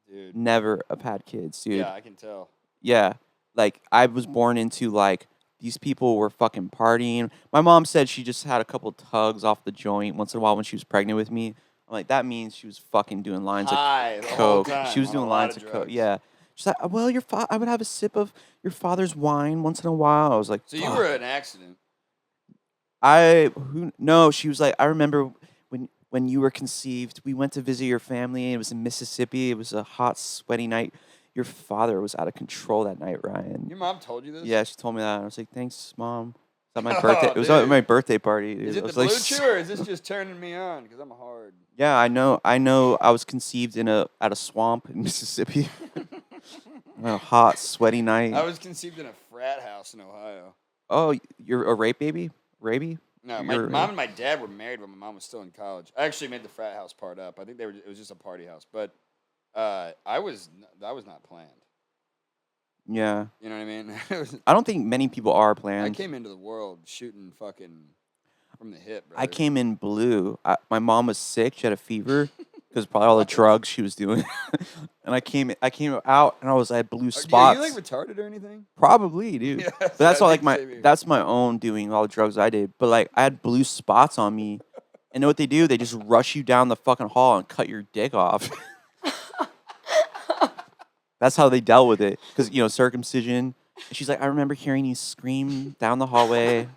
Dude. Never have had kids, dude. Yeah, I can tell. Yeah. Like I was born into like these people were fucking partying. My mom said she just had a couple tugs off the joint once in a while when she was pregnant with me. I'm like, that means she was fucking doing lines of coke. She was doing lines of coke. Yeah. She's like, well, I would have a sip of your father's wine once in a while. I was like, so you were an accident. No, she was like, I remember when you were conceived, we went to visit your family. It was in Mississippi. It was a hot, sweaty night. Your father was out of control that night, Ryan. Your mom told you this? Yeah, she told me that. I was like, thanks, Mom. It was at my birthday. It was at my birthday party. Dude. Is it the blue chew or is this just turning me on? Because I'm hard. Yeah, I know. I was conceived at a swamp in Mississippi. A hot, sweaty night. I was conceived in a frat house in Ohio. Oh, you're a rape baby? Rapey? No, my mom and my dad were married when my mom was still in college. I actually made the frat house part up. I think it was just a party house, but that was not planned. Yeah. You know what I mean? I don't think many people are planned. I came into the world shooting fucking from the hip, bro. I came in blue. My mom was sick. She had a fever because probably all the drugs she was doing. And I came out and I had blue spots. Are you like retarded or anything? Probably, dude. Yeah, but that's all that's my own doing, all the drugs I did. But like I had blue spots on me. And know what they do? They just rush you down the fucking hall and cut your dick off. That's how they dealt with it. Because, circumcision. And she's like, I remember hearing you scream down the hallway.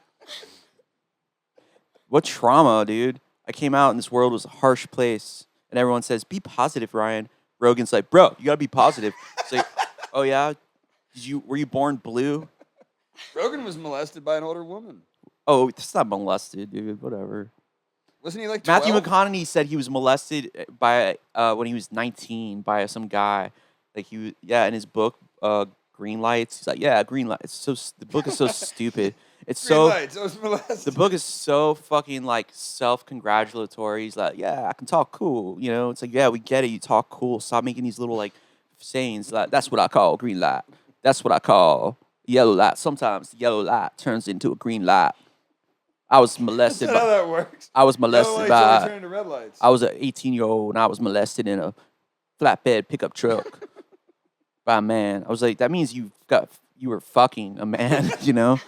What trauma, dude. I came out and this world was a harsh place. And everyone says, be positive, Ryan. Rogan's like, bro, you got to be positive. It's like, oh, yeah? Were you born blue? Rogan was molested by an older woman. Oh, that's not molested, dude. Whatever. Wasn't he like 12? Matthew McConaughey said he was molested by when he was 19 by some guy. Like in his book, Green Lights. He's like, yeah, Green Lights. The book is so stupid. It's Green Lights. I was molested. The book is so fucking like self-congratulatory. He's like, yeah, I can talk cool. It's like, yeah, we get it. You talk cool. Stop making these little like sayings. Like, that's what I call green light. That's what I call yellow light. Sometimes the yellow light turns into a green light. I was molested. That's not how that works. I was molested by. Turn into red lights. I was an 18-year-old and I was molested in a flatbed pickup truck by a man. I was like, that means you were fucking a man. You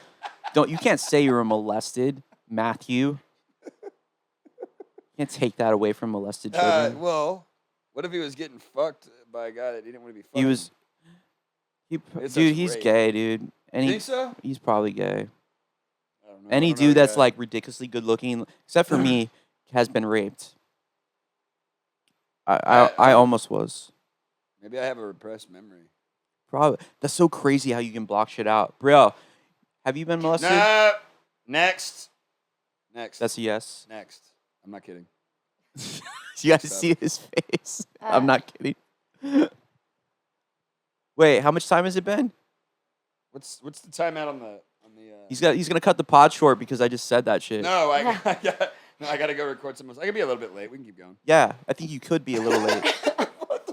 can't say you were molested, Matthew. You can't take that away from molested children. Well, what if he was getting fucked by a guy that he didn't want to be fucked? He's gay, dude. And you think so? He's probably gay. I don't know. Any dude that's like ridiculously good looking, except for me, has been raped. I almost was. Maybe I have a repressed memory. Probably. That's so crazy how you can block shit out. Bro, have you been molested? No. Next. That's a yes. Next. I'm not kidding. You got to see his face. I'm not kidding. Wait, how much time has it been? What's the timeout on the? He's gonna cut the pod short because I just said that shit. No, I gotta go record some. I could be a little bit late. We can keep going. Yeah, I think you could be a little late.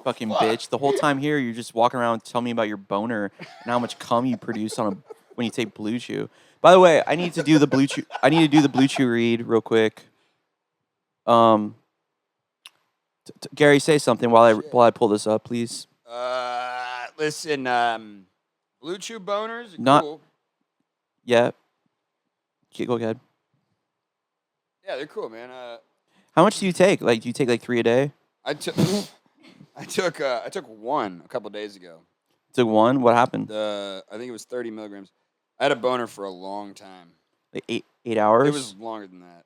Fucking bitch. The whole time here, you're just walking around telling me about your boner and how much cum you produce when you take Blue Chew. By the way, I need to do the Blue Chew. I need to do the Blue Chew read real quick. Gary, say something while I pull this up, please. Listen, Blue Chew boners are Not, cool. Yeah. Okay, go ahead. Yeah, they're cool, man. How much do you take? Like, do you take like 3 a day? I took one a couple days ago. Took one? What happened? I think it was 30 milligrams. I had a boner for a long time. Like eight hours? It was longer than that.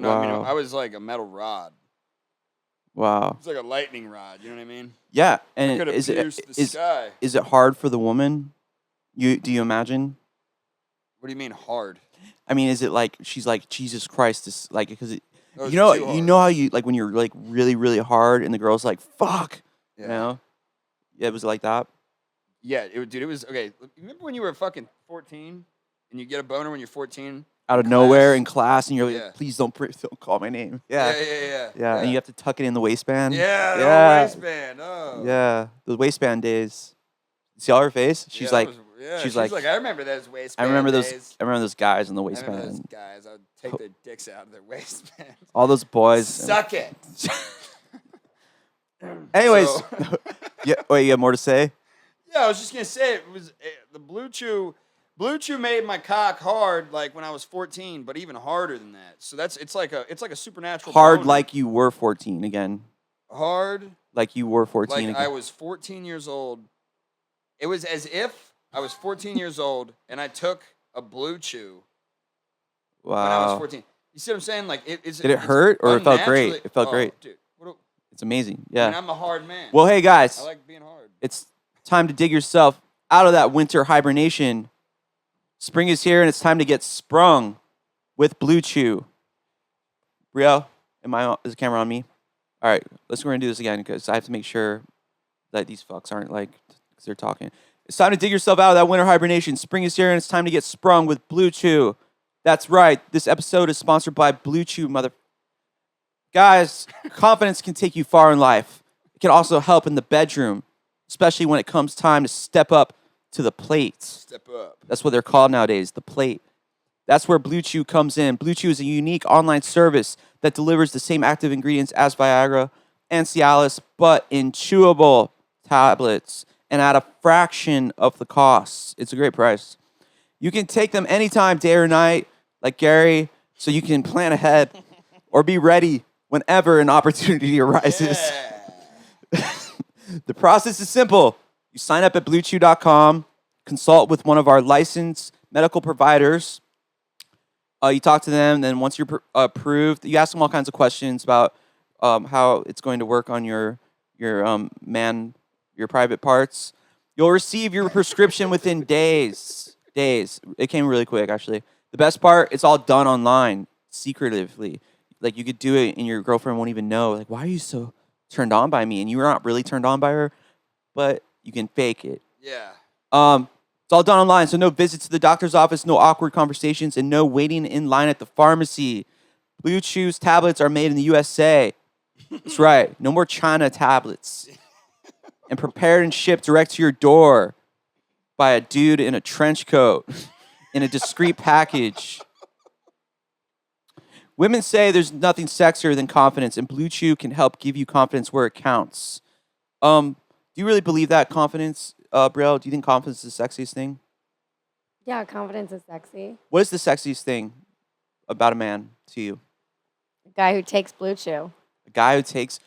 No, Wow. I mean, I was like a metal rod. Wow. It's like a lightning rod. You know what I mean? Yeah, and Could have pierced the sky. Is it hard for the woman? Do you imagine? What do you mean hard? I mean, is it like she's like Jesus Christ? This like because Oh, you know too hard. how you like when you're like really really hard and the girl's like fuck. Yeah. You know? Yeah, it was like that. Yeah, dude. It was okay. Remember when you were fucking 14 and you get a boner when you're 14? Out of nowhere in class, and you're like, please don't call my name. Yeah. Yeah, and you have to tuck it in the waistband. Yeah, the waistband. Oh. Yeah, the waistband days. See all her face? She's like, she's like, I remember those waistband. I remember days. those guys in the I waistband. remember those guys. I would take their dicks out of their waistband. All those boys. Suck it. Anyways, yeah. Wait, you have more to say? Yeah, I was just gonna say it was the Blue Chew. Blue Chew made my cock hard like when I was 14, but even harder than that. So it's like a supernatural. Hard boner. like you were 14 again. Hard like you were 14 like again. I was 14 years old. It was as if I was 14 years old and I took a Blue Chew when I was 14. You see what I'm saying? Like did it hurt or it felt great? It felt great. Dude, it's amazing. Yeah. I mean, I'm a hard man. Well, hey guys. I like being hard. It's time to dig yourself out of that winter hibernation. Spring is here and it's time to get sprung with Blue Chew. Rio, is the camera on me? All right, we're going to do this again because I have to make sure that these fucks aren't like, because they're talking. It's time to dig yourself out of that winter hibernation. Spring is here and it's time to get sprung with Blue Chew. That's right. This episode is sponsored by Blue Chew, Guys, confidence can take you far in life. It can also help in the bedroom, especially when it comes time to step up to the plate. Step up. That's what they're called nowadays, the plate. That's where Blue Chew comes in. Blue Chew is a unique online service that delivers the same active ingredients as Viagra and Cialis, but in chewable tablets and at a fraction of the cost. It's a great price. You can take them anytime, day or night, like Gary, so you can plan ahead or be ready whenever an opportunity arises. Yeah. The process is simple. You sign up at bluechew.com, consult with one of our licensed medical providers. You talk to them, then once you're approved, you ask them all kinds of questions about how it's going to work on your private parts. You'll receive your prescription within days. It came really quick, actually. The best part, it's all done online, secretively. Like, you could do it and your girlfriend won't even know. Like, why are you so turned on by me? And you're not really turned on by her, but you can fake it. Yeah. It's all done online, so no visits to the doctor's office, no awkward conversations, and no waiting in line at the pharmacy. Blue Chew's tablets are made in the USA. That's right. No more China tablets. And prepared and shipped direct to your door by a dude in a trench coat in a discreet package. Women say there's nothing sexier than confidence, and Blue Chew can help give you confidence where it counts. Do you really believe that, confidence, Brielle? Do you think confidence is the sexiest thing? Yeah, confidence is sexy. What is the sexiest thing about a man to you? A guy who takes Blue Chew. A guy who takes,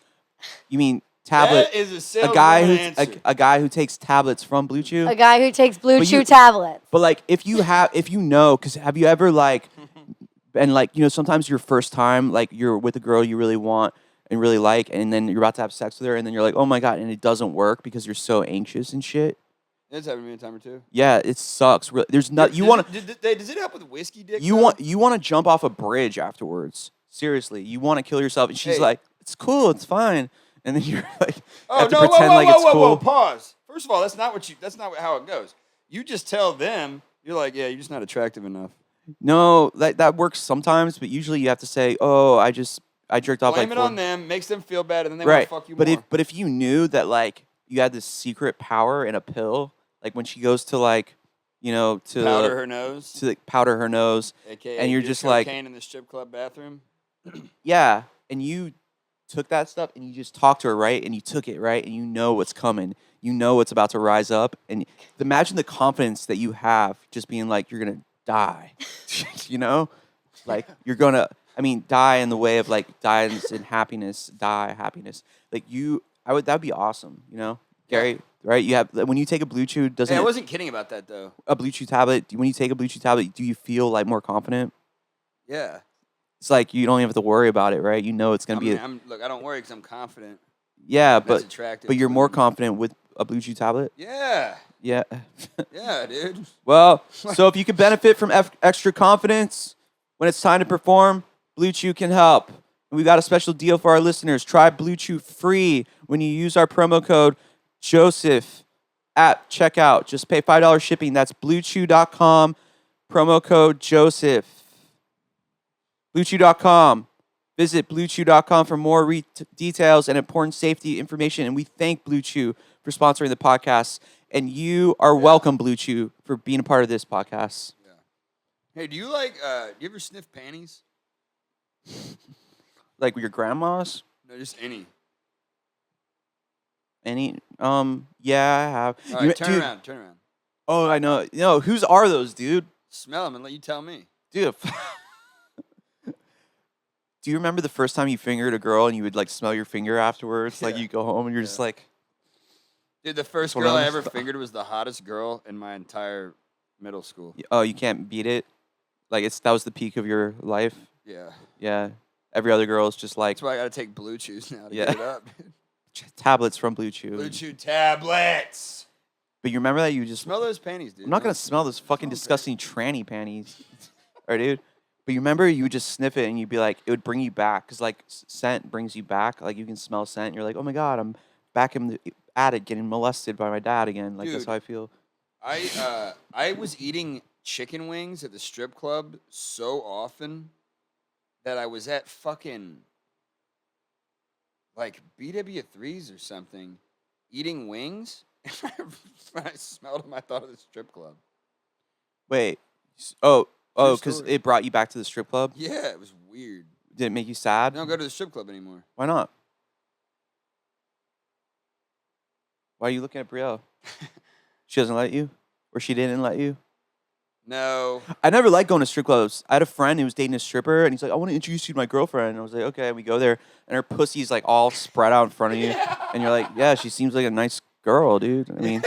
you mean tablet? That is a salesman answer. A guy who takes tablets from Blue Chew? A guy who takes Blue Chew tablets. But like, if you know, because have you ever like, and like, you know, sometimes your first time, like you're with a girl you really want and really like, and then you're about to have sex with her, and then you're like, oh my God, and it doesn't work because you're so anxious and shit. That's happened to me a time or two. Yeah, it sucks. There's not, Does it help with whiskey dick? You want to jump off a bridge afterwards. Seriously, you want to kill yourself, and she's like, "It's cool, it's fine," and then you're like, "Oh no, whoa, pause." First of all, that's not how it goes. You just tell them, you're like, "Yeah, you're just not attractive enough." No, that works sometimes, but usually you have to say, "Oh, I jerked off." Blame it on them, makes them feel bad, and then they want to fuck you more. But if you knew that like you had this secret power in a pill, like when she goes to like, you know, to powder her nose, AKA and you're just like cocaine in the strip club bathroom. Yeah, and you took that stuff and you just talked to her, right? And you took it, right? And you know what's coming. You know what's about to rise up. And imagine the confidence that you have just being like, you're going to die. You know? Like, you're going to, die in the way of like, die in happiness, die happiness. Like, that'd be awesome, you know? Gary, right? You have, when you take a Blue Chew, I wasn't kidding about that, though. A Blue Chew tablet, when you take a Blue Chew tablet, do you feel like more confident? Yeah. It's like you don't even have to worry about it, right? You know it's gonna be. Look, I don't worry because I'm confident. Yeah, That's attractive. but you're more confident with a Blue Chew tablet. Yeah. Yeah. Yeah, dude. Well, so if you could benefit from extra confidence when it's time to perform, Blue Chew can help. And we got a special deal for our listeners. Try Blue Chew free when you use our promo code Joseph at checkout. Just pay $5 shipping. That's BlueChew.com. Promo code Joseph. BlueChew.com. Visit BlueChew.com for more details and important safety information. And we thank Blue Chew for sponsoring the podcast. And you are welcome, Blue Chew, for being a part of this podcast. Yeah. Hey, do you do you ever sniff panties? Like with your grandma's? No, just any. Any? Yeah, I have. All right, turn around. Oh, I know. No, whose are those, dude? Smell them and let you tell me. Dude. Do you remember the first time you fingered a girl and you would like smell your finger afterwards? Yeah. Like you go home and you're just like. Dude, the first girl I ever fingered was the hottest girl in my entire middle school. Oh, you can't beat it? Like that was the peak of your life? Yeah. Yeah. Every other girl is just like. That's why I got to take Blue Chews now to get it up. Tablets from Blue Chew. Blue Chew tablets. But you remember that you just. Smell those panties, dude. I'm not going to smell those fucking disgusting tranny panties. All right, dude. But you remember you would just sniff it and you'd be like, it would bring you back. Because like scent brings you back. Like you can smell scent. And you're like, oh my God, I'm back in the attic getting molested by my dad again. Like, dude, that's how I feel. I was eating chicken wings at the strip club so often that I was at fucking like BW3s or something eating wings. When I smelled them, I thought of the strip club. Wait. Oh, because it brought you back to the strip club? Yeah, it was weird. Did it make you sad? I don't go to the strip club anymore. Why not? Why are you looking at Brielle? She doesn't let you? Or she didn't let you? No. I never liked going to strip clubs. I had a friend who was dating a stripper, and he's like, I want to introduce you to my girlfriend. And I was like, okay. And we go there, and her pussy's like all spread out in front of you. Yeah. And you're like, yeah, she seems like a nice girl, dude. I mean,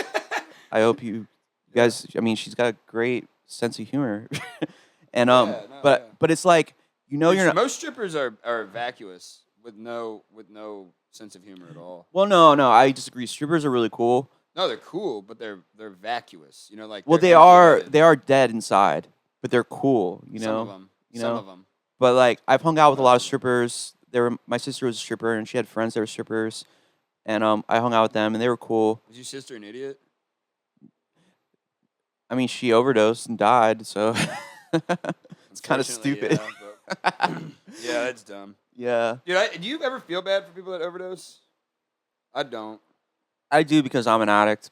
I hope you guys, I mean, she's got a great sense of humor. And but it's like, you know, you're not. Most strippers are vacuous with no sense of humor at all. Well, no, I disagree. Strippers are really cool. No, they're cool, but they're vacuous. You know, like they are dead inside, but they're cool. You know, some of them. But like, I've hung out with a lot of strippers. My sister was a stripper, and she had friends that were strippers, and I hung out with them, and they were cool. Was your sister an idiot? I mean, she overdosed and died, so it's kind of stupid. Yeah, yeah, that's dumb. Yeah. Dude, do you ever feel bad for people that overdose? I don't. I do because I'm an addict.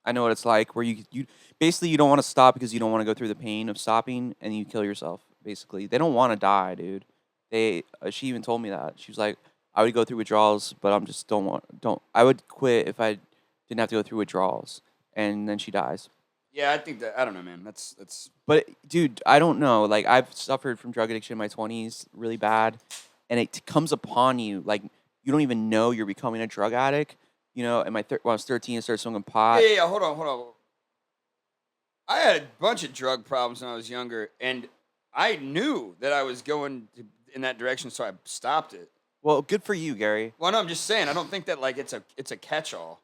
I know what it's like where you basically you don't want to stop because you don't want to go through the pain of stopping and you kill yourself, basically. They don't want to die, dude. She even told me that. She was like, I would go through withdrawals, but I'm just don't. I would quit if I didn't have to go through withdrawals. And then she dies. Yeah, I think that, I don't know, man. That's. But, dude, I don't know. Like, I've suffered from drug addiction in my 20s really bad. And it comes upon you. Like, you don't even know you're becoming a drug addict. You know, when I was 13, I started smoking pot. Yeah, hold on. I had a bunch of drug problems when I was younger. And I knew that I was going in that direction, so I stopped it. Well, good for you, Gary. Well, no, I'm just saying. I don't think that, like, it's a catch-all.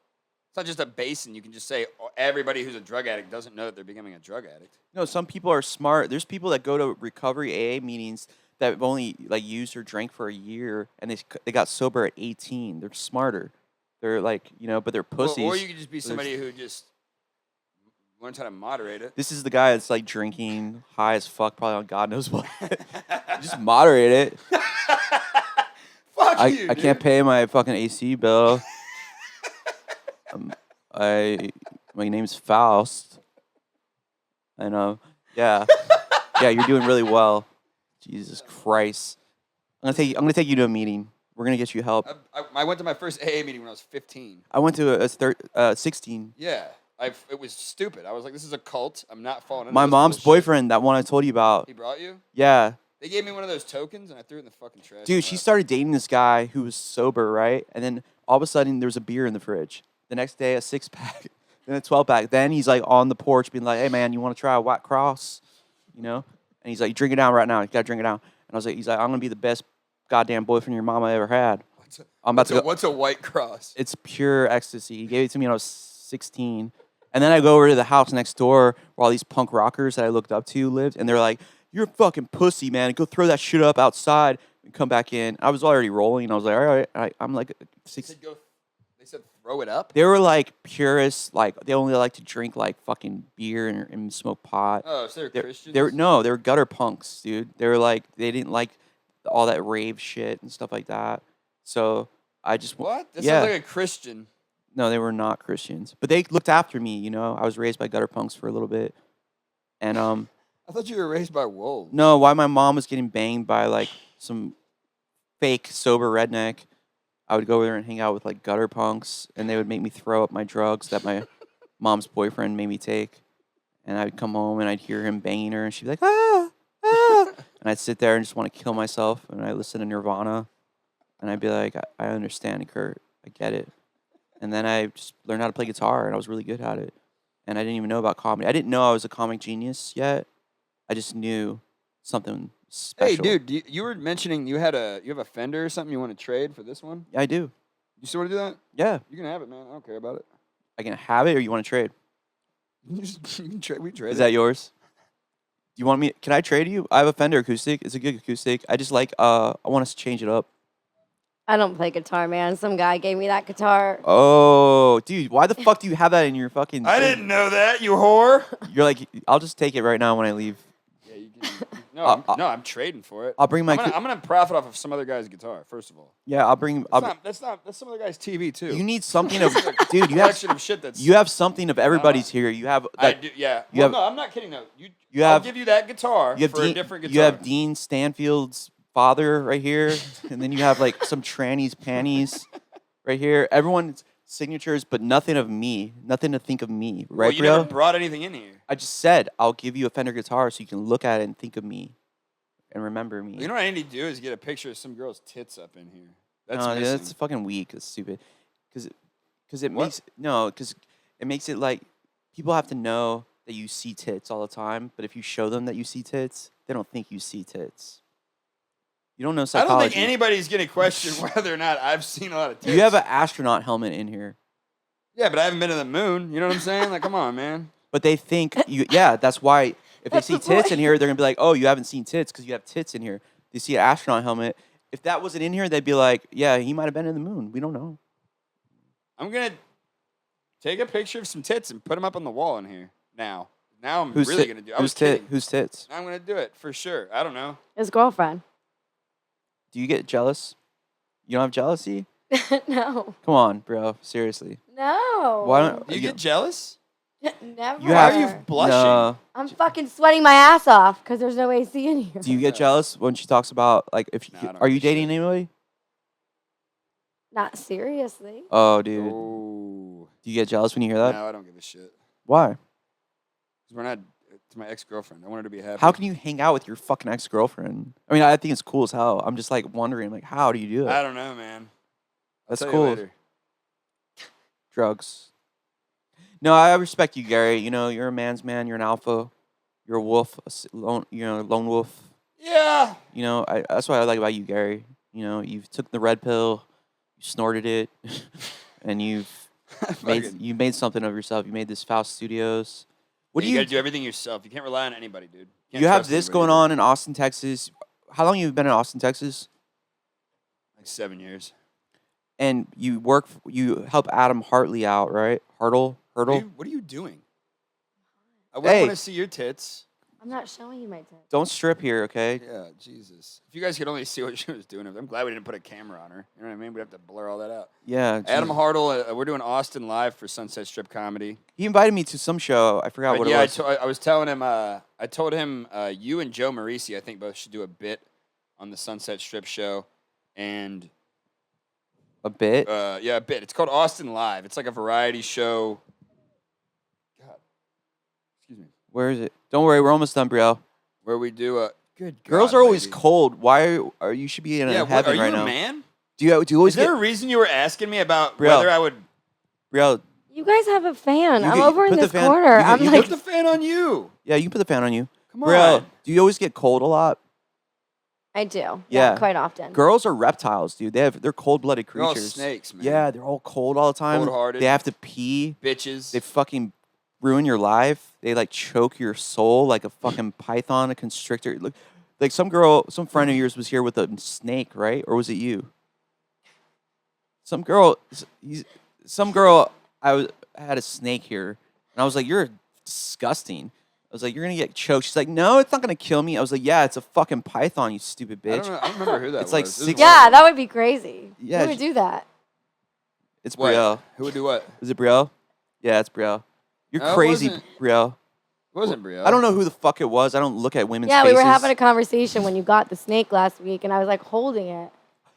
It's not just a basin. You can just say everybody who's a drug addict doesn't know that they're becoming a drug addict. No, some people are smart. There's people that go to recovery AA meetings that have only like used or drank for a year, and they got sober at 18. They're smarter. They're like, you know, but they're pussies. Or you could just be somebody who just learns how to moderate it. This is the guy that's like drinking, high as fuck, probably on God knows what. Just moderate it. Fuck you, I can't pay my fucking AC bill. My name's Faust. And yeah, you're doing really well. Jesus Christ, I'm gonna take you to a meeting. We're gonna get you help. I went to my first AA meeting when I was 15. I went to 16. Yeah, it was stupid. I was like, this is a cult. I'm not falling into my this mom's bullshit. boyfriend, that one I told you about. He brought you? Yeah. They gave me one of those tokens, and I threw it in the fucking trash. Dude, she started dating this guy who was sober, right? And then all of a sudden, there was a beer in the fridge. The next day, a 6-pack, then a 12-pack. Then he's like on the porch being like, hey, man, you want to try a White Cross? You know? And he's like, drink it down right now. You got to drink it down. And I was like, he's like, I'm gonna be the best goddamn boyfriend your mama ever had. What's a white cross? It's pure ecstasy. He gave it to me when I was 16. And then I go over to the house next door where all these punk rockers that I looked up to lived, and they're like, "You're a fucking pussy, man. Go throw that shit up outside and come back in." I was already rolling, and I was like, "All right." I'm like, They said throw it up. They were like purists, like they only like to drink like fucking beer and smoke pot. Oh, so they're Christians? They were gutter punks, dude. They were like, they didn't like all that rave shit and stuff like that. So I just What? That sounds like a Christian. No, they were not Christians, but they looked after me. You know, I was raised by gutter punks for a little bit, and I thought you were raised by wolves. No, why my mom was getting banged by like some fake sober redneck. I would go over there and hang out with like gutter punks, and they would make me throw up my drugs that my mom's boyfriend made me take. And I'd come home and I'd hear him banging her, and she'd be like, ah, ah. And I'd sit there and just want to kill myself. And I'd listen to Nirvana, and I'd be like, I understand, Kurt. I get it. And then I just learned how to play guitar, and I was really good at it. And I didn't even know about comedy. I didn't know I was a comic genius yet. I just knew something special. Hey, dude, you were mentioning you have a Fender or something you want to trade for this one? Yeah, I do. You still want to do that? Yeah. You can have it, man. I don't care about it. I can have it, or you want to trade? You can trade. We trade. Is that yours? You want me? Can I trade you? I have a Fender acoustic. It's a good acoustic. I just like. I want us to change it up. I don't play guitar, man. Some guy gave me that guitar. Oh, dude, why the fuck do you have that in your fucking? I didn't know that, you whore. You're like, I'll just take it right now when I leave. Yeah, you can. No, I'm trading for it. I'll bring my. I'm gonna profit off of some other guy's guitar. First of all. Yeah, I'll bring. That's some other guy's TV too. You need something of, dude. You collection have of shit that's. You have something of everybody's here. You have. I do. Yeah. No, I'm not kidding though. I'll give you that guitar for a different guitar. You have Dean Stanfield's father right here, and then you have like some tranny's panties right here. Everyone's signatures, but nothing of me. Nothing to think of me, right, well, you bro? never brought anything in here. I just said I'll give you a Fender guitar so you can look at it and think of me, and remember me. You know what I need to do is get a picture of some girl's tits up in here. That's no, missing. that's fucking weak. It's stupid. Because it makes it like people have to know that you see tits all the time. But if you show them that you see tits, they don't think you see tits. You don't know psychology. I don't think anybody's going to question whether or not I've seen a lot of tits. You have an astronaut helmet in here. Yeah, but I haven't been to the moon. You know what I'm saying? Like, come on, man. But they think you. Yeah, that's why. If they see tits in here, they're gonna be like, "Oh, you haven't seen tits because you have tits in here." They see an astronaut helmet. If that wasn't in here, they'd be like, "Yeah, he might have been in the moon. We don't know." I'm gonna take a picture of some tits and put them up on the wall in here. Now I'm really gonna do. Whose tits? I'm gonna do it for sure. I don't know. His girlfriend. Do you get jealous? You don't have jealousy? No. Come on, bro. Seriously. No. Why don't Do you get jealous? Never. Why are you blushing? No. I'm fucking sweating my ass off because there's no AC in here. Do you get jealous when she talks about like if you, are you dating anybody? Not seriously. Oh, dude. Oh. Do you get jealous when you hear that? No, I don't give a shit. Why? Because we're not. It's my ex-girlfriend. I want her to be happy. How can you hang out with your fucking ex-girlfriend? I mean, I think it's cool as hell. I'm just like wondering, like, how do you do it? I don't know, man. That's I'll tell cool. you later. Drugs. No, I respect you, Gary. You know, you're a man's man. You're an alpha. You're a wolf. Lone wolf. Yeah. You know, that's what I like about you, Gary. You know, you took the red pill, you snorted it, and you made something of yourself. You made this Faust Studios. You gotta do everything yourself. You can't rely on anybody, dude. You have this going on in Austin, Texas. How long have you been in Austin, Texas? Like 7 years. And you help Adam Hartley out, right? Hurdle? What are you doing? I want to see your tits. I'm not showing you my tits. Don't strip here, okay? Yeah, Jesus. If you guys could only see what she was doing, I'm glad we didn't put a camera on her. You know what I mean? We'd have to blur all that out. Yeah. Adam Hartle, we're doing Austin live for Sunset Strip Comedy. He invited me to some show. I forgot what it was. I was telling him, I told him you and Joe Marisi, I think both should do a bit on the Sunset Strip show. And a bit? Yeah, a bit. It's called Austin Live. It's like a variety show. God. Excuse me. Where is it? Don't worry, we're almost done, bro. Where we do a good. Girls are always cold. Why are you should be in heaven right now? Are you a man? Do you always Is there a reason you were asking me about whether I would? Bro, you guys have a fan. I'm over in this corner. You put the fan on you. Yeah, you can put the fan on you. Come on. Bro, do you always get cold a lot? I do. Yeah. Quite often. Girls are reptiles, dude. They're cold-blooded They're all creatures. snakes, man. Yeah, they're all cold all the time. Cold-hearted. They have to pee. Bitches. They fucking ruin your life. They like choke your soul like a fucking python, a constrictor. Look, like some friend of yours was here with a snake, right? Or was it you? Some girl. I had a snake here, and I was like, "You're disgusting." I was like, "You're gonna get choked." She's like, "No, it's not gonna kill me." I was like, "Yeah, it's a fucking python, you stupid bitch." I don't remember who that It's was. like This is six- Yeah, that would be crazy. Yeah, Who would do that? It's What? Brielle. Who would do what? Is it Brielle? Yeah, it's Brielle. You're No, it crazy, wasn't. Brielle. It wasn't Brielle. I don't know who the fuck it was. I don't look at women's Yeah, faces. we were having a conversation when you got the snake last week, and I was like holding it.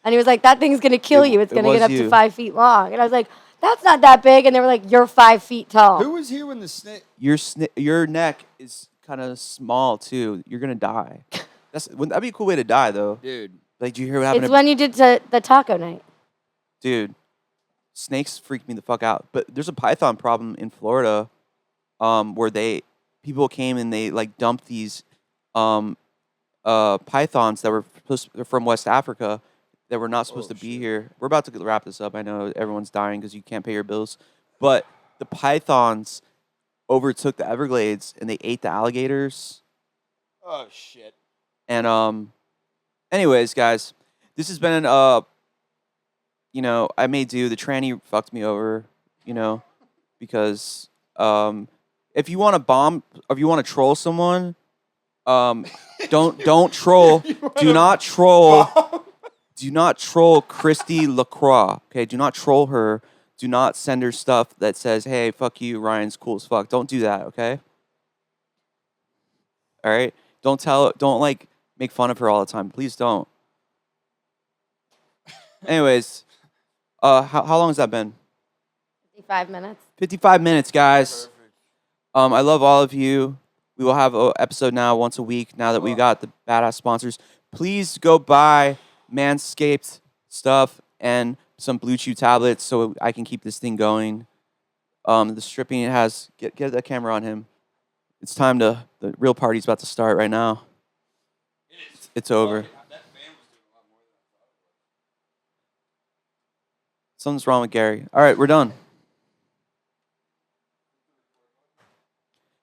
And he was like, that thing's going to kill you. It's it going to get was up you. to 5 feet long. And I was like, that's not that big. And they were like, you're 5 feet tall. Who was here when the snake? Your neck is kind of small too. You're gonna die. That'd be a cool way to die though. Dude. Like, do you hear what happened? It's when you did the taco night. Dude, snakes freak me the fuck out. But there's a python problem in Florida, where people came and they like dumped these pythons that were from West Africa that were not supposed to be here. We're about to wrap this up. I know everyone's dying because you can't pay your bills, but the pythons overtook the Everglades and they ate the alligators. Oh shit. And anyways, guys, this has been I made do. The tranny fucked me over, because if you want to bomb, if you want to troll someone, don't troll. Do not troll. Do not troll Christy LaCroix. Okay, do not troll her. Do not send her stuff that says, "Hey, fuck you, Ryan's cool as fuck." Don't do that. Okay. All right. Don't like make fun of her all the time. Please don't. Anyways, how long has that been? 55 minutes. 55 minutes, guys. I love all of you. We will have an episode now once a week now that we got the badass sponsors. Please go buy Manscaped stuff and some Blue Chew tablets so I can keep this thing going. The stripping it has, get the camera on him. It's time the real party's about to start right now. It's over. Something's wrong with Gary. All right, we're done.